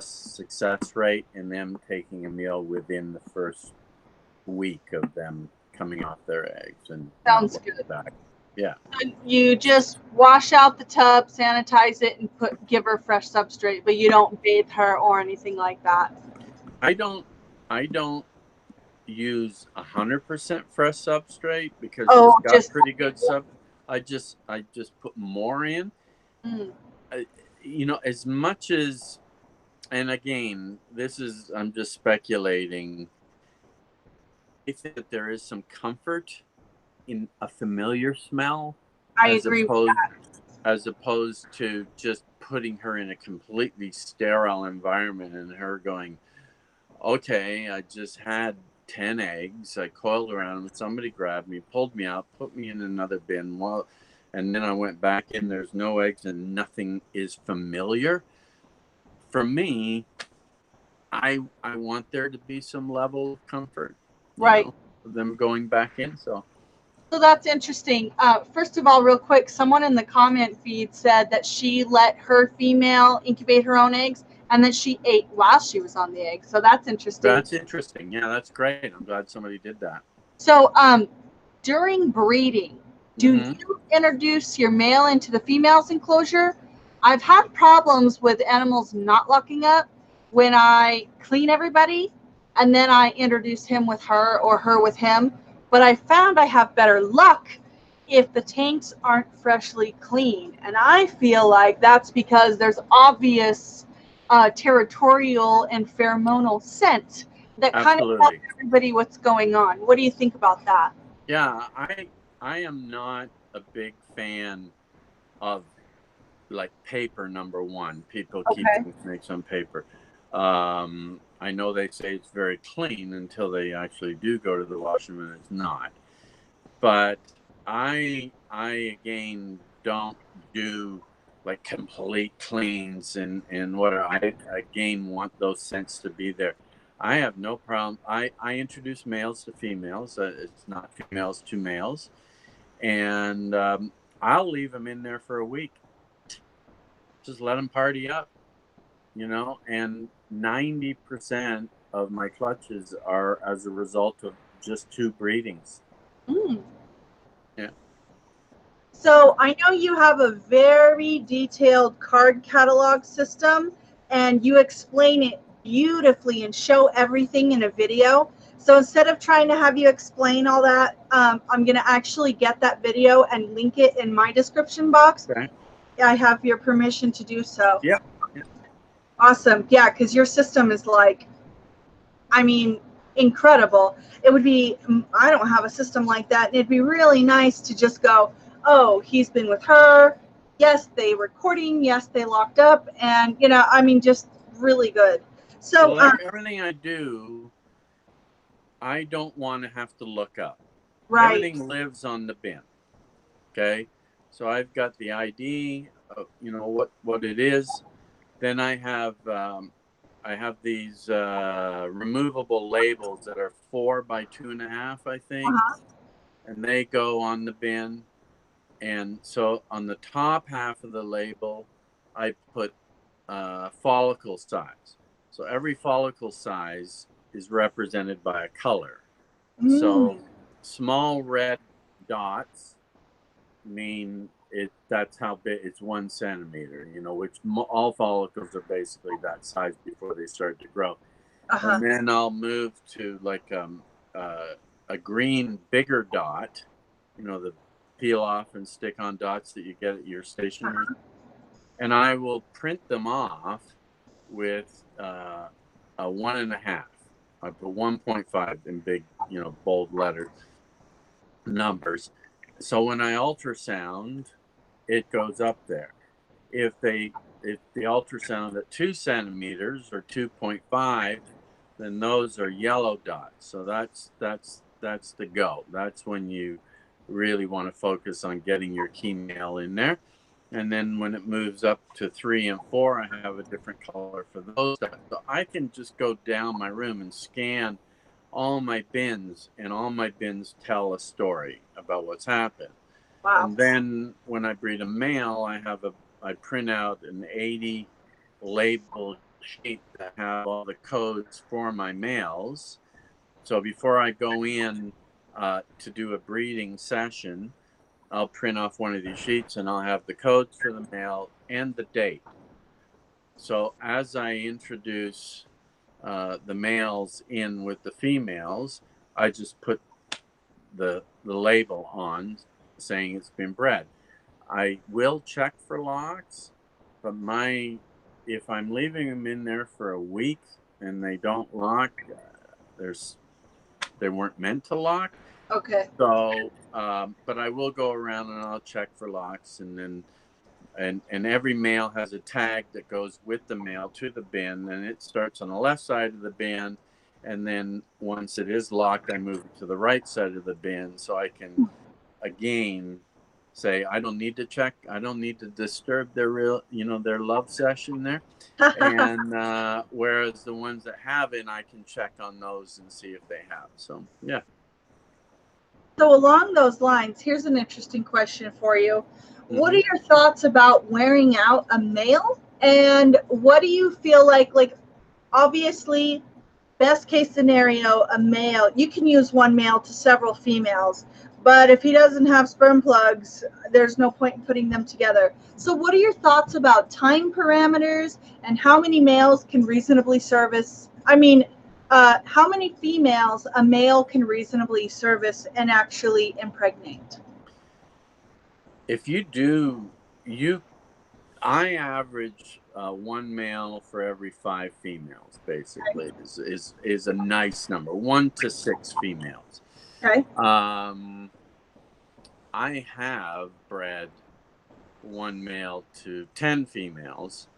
success rate in them taking a meal within the first week of them coming off their eggs. And sounds good. Back. Yeah. So you just wash out the tub, sanitize it, and give her fresh substrate, but you don't bathe her or anything like that. I don't use 100% fresh substrate because she's got pretty good sub. I just put more in. You know, as much as, and again, I'm just speculating. I think that there is some comfort in a familiar smell. I agree with that. As opposed to just putting her in a completely sterile environment and her going, okay, I just had 10 eggs. I coiled around them. Somebody grabbed me, pulled me out, put me in another bin. And then I went back in. There's no eggs and nothing is familiar. For me, I want there to be some level of comfort. Right. You know, them going back in. So that's interesting. First of all, real quick, someone in the comment feed said that she let her female incubate her own eggs and then she ate while she was on the egg. So that's interesting. That's interesting. Yeah, that's great. I'm glad somebody did that. So during breeding, do you introduce your male into the female's enclosure? I've had problems with animals not locking up when I clean everybody and then I introduce him with her or her with him. But I found I have better luck if the tanks aren't freshly cleaned. And I feel like that's because there's obvious territorial and pheromonal scent that kind of tells everybody what's going on. What do you think about that? Yeah, I am not a big fan of like paper, number one. People keep snakes on paper. I know they say it's very clean until they actually do go to the washroom and it's not. But I again don't do like complete cleans and whatever. I again want those scents to be there. I have no problem. I introduce males to females. It's not females to males. And I'll leave them in there for a week. Just let them party up, you know, and 90% of my clutches are as a result of just 2 breedings. Yeah. So I know you have a very detailed card catalog system and you explain it beautifully and show everything in a video. So instead of trying to have you explain all that, I'm going to actually get that video and link it in my description box. Okay. I have your permission to do so. Yeah. Awesome. Yeah, because your system is like, I mean, incredible. It would be, I don't have a system like that. And it'd be really nice to just go, oh, he's been with her. Yes, they recording. Yes, they locked up. And, you know, I mean, just really good. So, Well, everything I do, I don't want to have to look up. right. Everything lives on the bin. Okay. So I've got the ID, you know, what it is. Then I have these removable labels that are 4 by 2.5, I think, and they go on the bin. And so on the top half of the label, I put follicle size. So every follicle size is represented by a color. So small red dots mean that's how big it's 1 centimeter, you know, which all follicles are basically that size before they start to grow. And then I'll move to like a green bigger dot, you know, the peel off and stick on dots that you get at your stationery. And I will print them off with a 1.5. I put 1.5 in big, you know, bold letters, numbers. So when I ultrasound, it goes up there. If the ultrasound at 2 centimeters or 2.5, then those are yellow dots. So that's the go. That's when you really want to focus on getting your key male in there. And then when it moves up to 3 and 4, I have a different color for those. So I can just go down my room and scan all my bins, and all my bins tell a story about what's happened. Wow. And then when I breed a male, I print out an 80 label sheet that have all the codes for my males. So before I go in to do a breeding session, I'll print off one of these sheets and I'll have the codes for the male and the date. So as I introduce the males in with the females, I just put the label on saying it's been bred. I will check for locks, but if I'm leaving them in there for a week and they don't lock, they weren't meant to lock. Okay. So, but I will go around and I'll check for locks, and then and every male has a tag that goes with the male to the bin, and it starts on the left side of the bin, and then once it is locked, I move it to the right side of the bin, so I can again say I don't need to check, I don't need to disturb their their love session there. And whereas the ones that haven't, I can check on those and see if they have. So yeah. So along those lines, here's an interesting question for you. What are your thoughts about wearing out a male? And what do you feel like obviously, best case scenario, a male, you can use one male to several females, but if he doesn't have sperm plugs, there's no point in putting them together. So what are your thoughts about time parameters and how many males can reasonably service? I mean, how many females a male can reasonably service and actually impregnate? If I average 1 male for every 5 females, basically, is a nice number. 1 to 6 females. Okay. I have bred 1 male to 10 females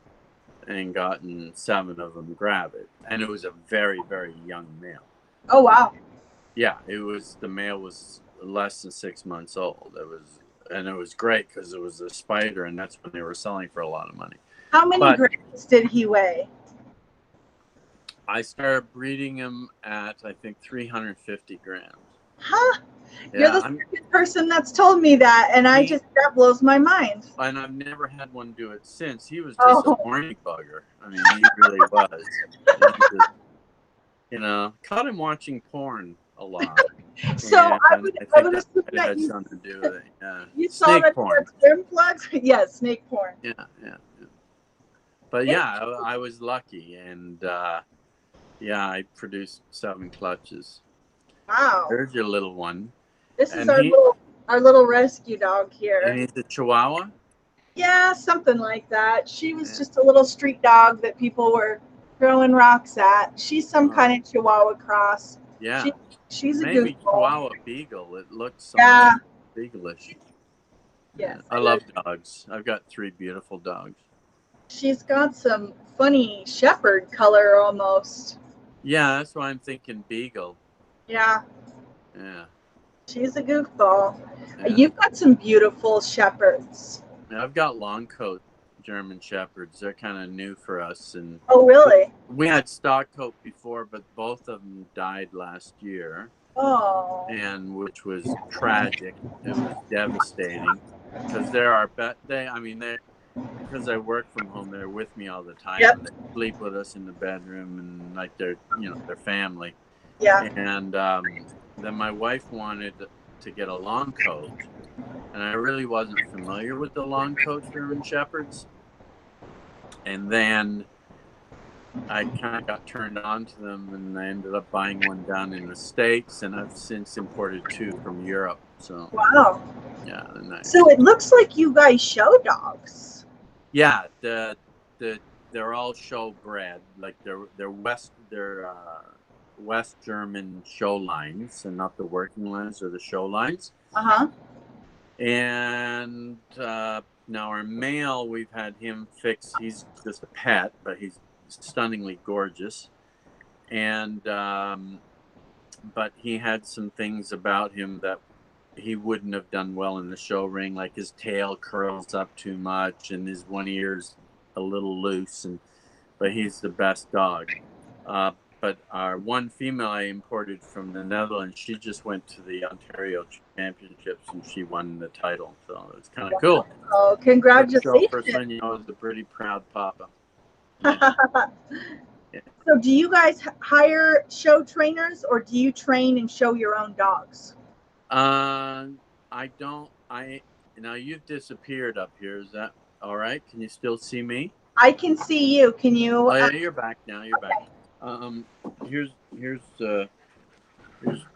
and gotten 7 of them gravid, and it was a very, very young male. Oh wow. Yeah, the male was less than 6 months old. It was great because it was a spider, and that's when they were selling for a lot of money. How many grams did he weigh? I started breeding him at, I think, 350 grams. Huh? Yeah, you're the second person that's told me that, and that blows my mind. And I've never had one do it since. He was just a horny bugger. I mean, he really was. Caught him watching porn a lot. So I would assume that had something to do with it. Yeah. You saw that porn. Sperm plugs? Yes, snake porn. Yeah. But yeah, I was lucky, and I produced 7 clutches. Wow. There's your little one. This is our little rescue dog here. And he's a Chihuahua? Yeah, something like that. She was Yeah. just a little street dog that people were throwing rocks at. She's some Oh, kind of Chihuahua cross. yeah. She she's a Maybe goofball. Chihuahua Beagle. It looks Yeah. almost beagle-ish. Yeah. Yes, I I like. love dogs. I've got 3 beautiful dogs. She's got some funny shepherd color almost. Yeah, that's why I'm thinking beagle. Yeah, Yeah. she's a goofball. Yeah. You've got some beautiful shepherds. Yeah, I've got long coat German Shepherds. They're kind of new for us, and Oh, really? we had stock coat before, but both of them died last year, Oh, and which was tragic. It was devastating because there are they. I mean, they because I work from home. They're with me all the time, yep, and they sleep with us in the bedroom, and like they're their family. yeah. And then my wife wanted to get a long coat, and I really wasn't familiar with the long coat German Shepherds. And then I kind of got turned on to them, and I ended up buying one down in the States, and I've since imported 2 from Europe. So Wow. yeah, they're nice. So it looks like you guys show dogs. Yeah, they're all show bred, like they're West German show lines, and not the working lines or the show lines. Uh-huh. And now our male, we've had him fixed. He's just a pet, but he's stunningly gorgeous. And but he had some things about him that he wouldn't have done well in the show ring, like his tail curls up too much and his one ear's a little loose. But he's the best dog. But our one female I imported from the Netherlands, she just went to the Ontario Championships and she won the title. So it's kind of cool. Oh, First show, congratulations. first thing you know, is a pretty proud papa. Yeah. Yeah. So do you guys hire show trainers or do you train and show your own dogs? I don't. I Now you've disappeared up here. Is that all right? Can you still see me? I can see you. Can you? Oh yeah, you're back now. You're back. Um, here's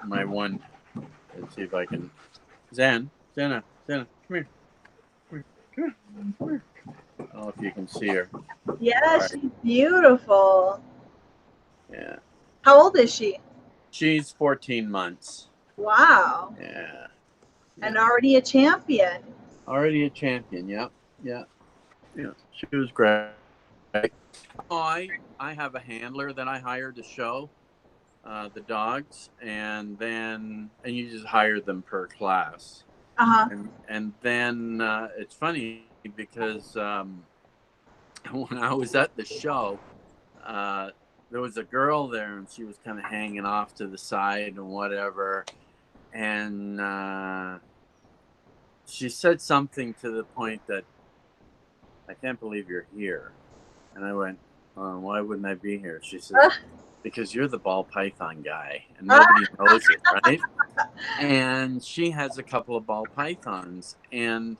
my one. Let's see if I can. Zena, come here. Come here. Come here. I don't know if you can see her. Yeah, Right. she's beautiful. Yeah. How old is she? She's 14 months. Wow. Yeah. And already a champion. Already a champion. Yep. Yeah. Yeah. She was great. Oh, I have a handler that I hired to show the dogs, and you just hire them per class. Uh-huh. And then it's funny because when I was at the show, there was a girl there, and she was kind of hanging off to the side and whatever, and she said something to the point that, "I can't believe you're here," and I went, "Why wouldn't I be here?" She says, "Because you're the ball python guy, and nobody knows it, right?" And she has a couple of ball pythons, and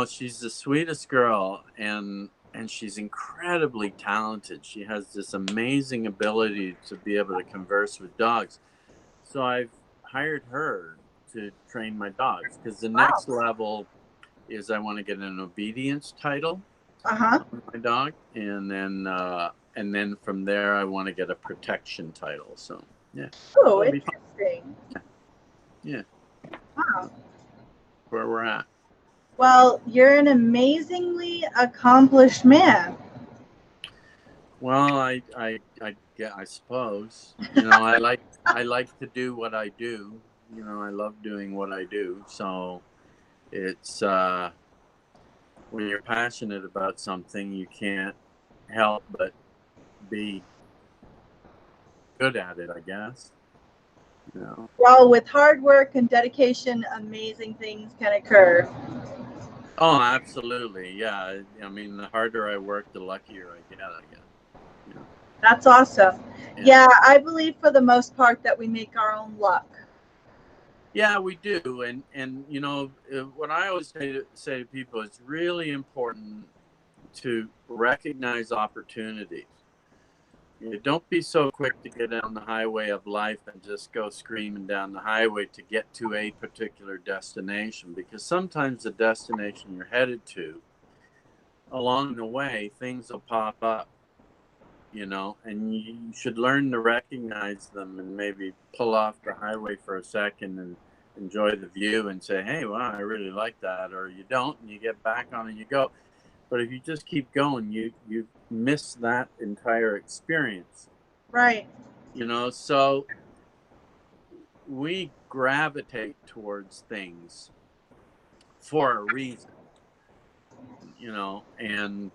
she's the sweetest girl, and she's incredibly talented. She has this amazing ability to be able to converse with dogs. So I've hired her to train my dogs, because the next level is I want to get an obedience title Uh-huh. on my dog, and then from there I want to get a protection title. So yeah. Oh, That'll be fun. interesting. Yeah. Wow. Where we're at. Well, you're an amazingly accomplished man. Well, I suppose, I like to do what I do. I love doing what I do. So it's when you're passionate about something, you can't help but be good at it, I guess. Well, with hard work and dedication, amazing things can occur. Oh, absolutely. Yeah. I mean, the harder I work, the luckier I get, I guess. That's awesome. Yeah. Yeah, I believe for the most part that we make our own luck. Yeah, we do. And what I always say to people, it's really important to recognize opportunities. don't be so quick to get down the highway of life and just go screaming down the highway to get to a particular destination, because sometimes the destination you're headed to, along the way, things will pop up, and you should learn to recognize them and maybe pull off the highway for a second and enjoy the view and say, hey, wow, I really like that. Or you don't, and you get back on and you go. But if you just keep going, you miss that entire experience. Right. So we gravitate towards things for a reason, and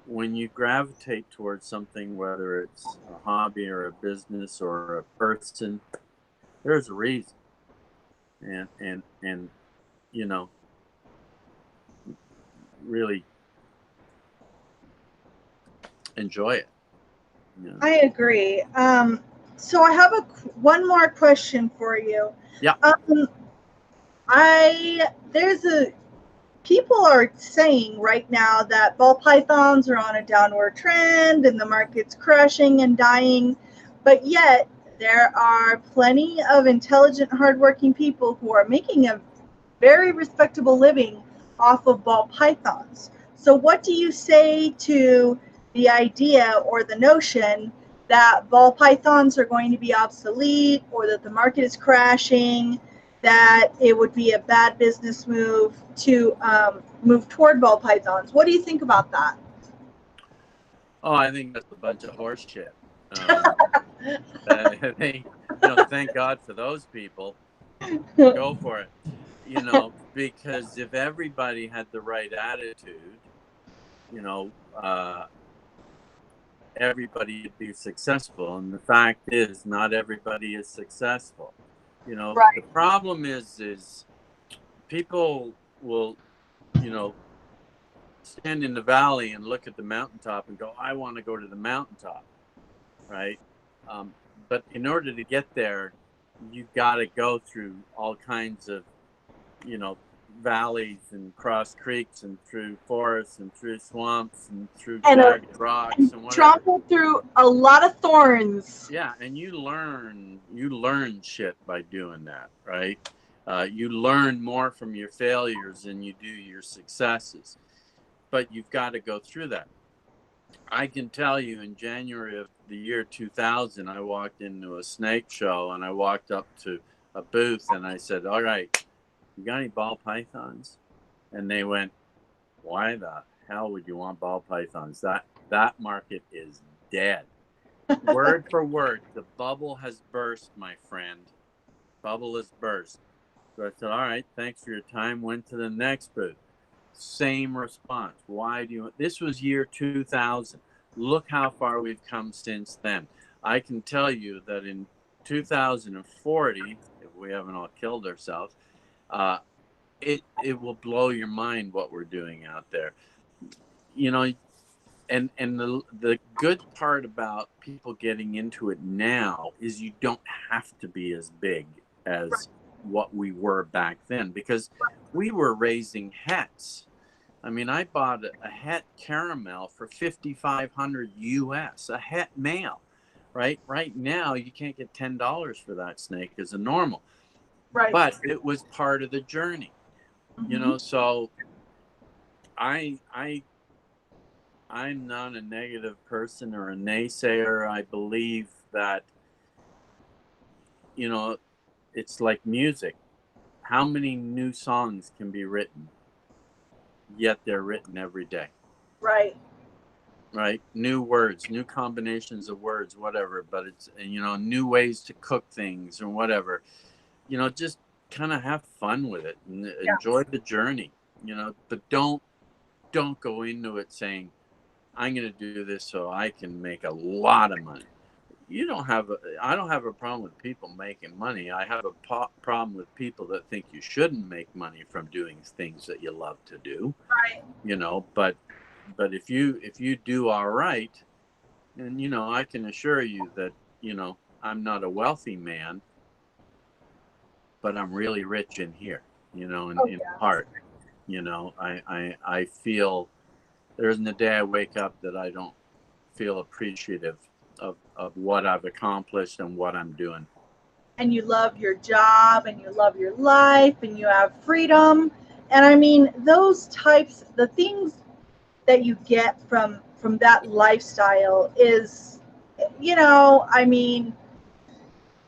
when you gravitate towards something, whether it's a hobby or a business or a person, there's a reason. And really enjoy it. I agree. So I have one more question for you. Yeah. People are saying right now that ball pythons are on a downward trend and the market's crashing and dying, but yet there are plenty of intelligent, hardworking people who are making a very respectable living off of ball pythons. So what do you say to the idea or the notion that ball pythons are going to be obsolete, or that the market is crashing, that it would be a bad business move to move toward ball pythons? What do you think about that? Oh, I think that's a bunch of horse shit. Thank God for those people. Go for it. Because if everybody had the right attitude, everybody would be successful. And the fact is, not everybody is successful. Right. The problem is people will, stand in the valley and look at the mountaintop and go, I want to go to the mountaintop, right? But in order to get there, you've got to go through all kinds of, valleys and cross creeks and through forests and through swamps and through jagged rocks and whatever. Trample through a lot of thorns. Yeah, and you learn shit by doing that, right? You learn more from your failures than you do your successes. But you've got to go through that. I can tell you, in January of the year 2000, I walked into a snake show and I walked up to a booth and I said, all right, you got any ball pythons? And they went, why the hell would you want ball pythons? That market is dead. Word for word, the bubble has burst, my friend. Bubble has burst. So I said, all right, thanks for your time. Went to the next booth. Same response. Why do you? This was year 2000. Look how far we've come since then. I can tell you that in 2040, if we haven't all killed ourselves, it will blow your mind what we're doing out there. And the good part about people getting into it now is you don't have to be as big as what we were back then, because we were raising hets. I mean, I bought a het caramel for $5,500 US, a het male, right? Right now, you can't get $10 for that snake as a normal. Right. But it was part of the journey, so I'm not a negative person or a naysayer. I believe that, it's like music. How many new songs can be written? Yet they're written every day. Right. Right. New words, new combinations of words, whatever. But it's, new ways to cook things or whatever. Just kind of have fun with it and enjoy the journey, but don't go into it saying, I'm going to do this so I can make a lot of money. I don't have a problem with people making money. I have a problem with people that think you shouldn't make money from doing things that you love to do. Right. But if you do all right, and I can assure you that, I'm not a wealthy man, but I'm really rich in here, in heart. I feel there isn't a day I wake up that I don't feel appreciative of what I've accomplished and what I'm doing. And you love your job and you love your life and you have freedom. And I mean, those types, the things that you get from that lifestyle is, you know, I mean,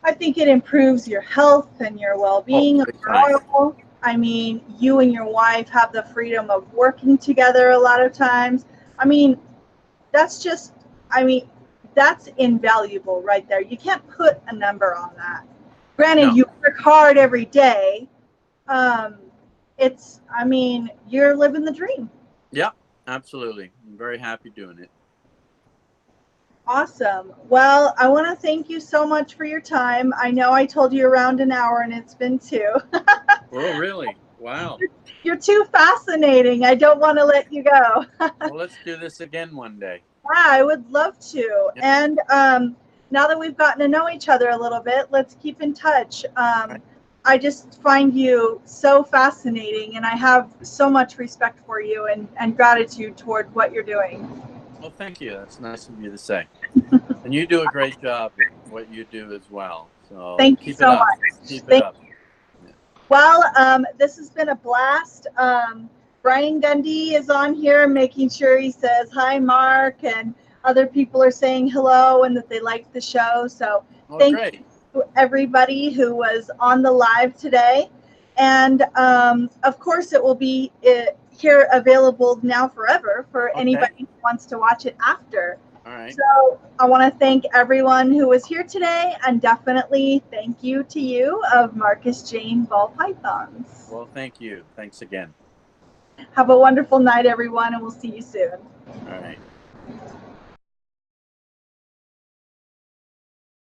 I think it improves your health and your well-being overall. I mean, you and your wife have the freedom of working together a lot of times. I mean, that's just, I mean, that's invaluable right there. You can't put a number on that. Granted, No. you work hard every day. It's, I mean, you're living the dream. Yeah, absolutely. I'm very happy doing it. Awesome. Well, I want to thank you so much for your time. I know I told you around an hour and it's been 2. Oh, really? Wow. You're too fascinating. I don't want to let you go. Well, let's do this again one day. Yeah, I would love to. Yep. And now that we've gotten to know each other a little bit, let's keep in touch. Right. I just find you so fascinating, and I have so much respect for you and gratitude toward what you're doing. Well, thank you. That's nice of you to say. And you do a great job at what you do as well. So Thank you so much. Keep it up. Yeah. Well, this has been a blast. Brian Gundy is on here making sure he says hi, Mark, and other people are saying hello and that they like the show. So thank you to everybody who was on the live today. And of course, it will be here available now forever for anybody who wants to watch it after. All right. So I want to thank everyone who was here today, and definitely thank you to you of Markus Jayne Ball Pythons. Well, thank you. Thanks again. Have a wonderful night, everyone, and we'll see you soon. All right.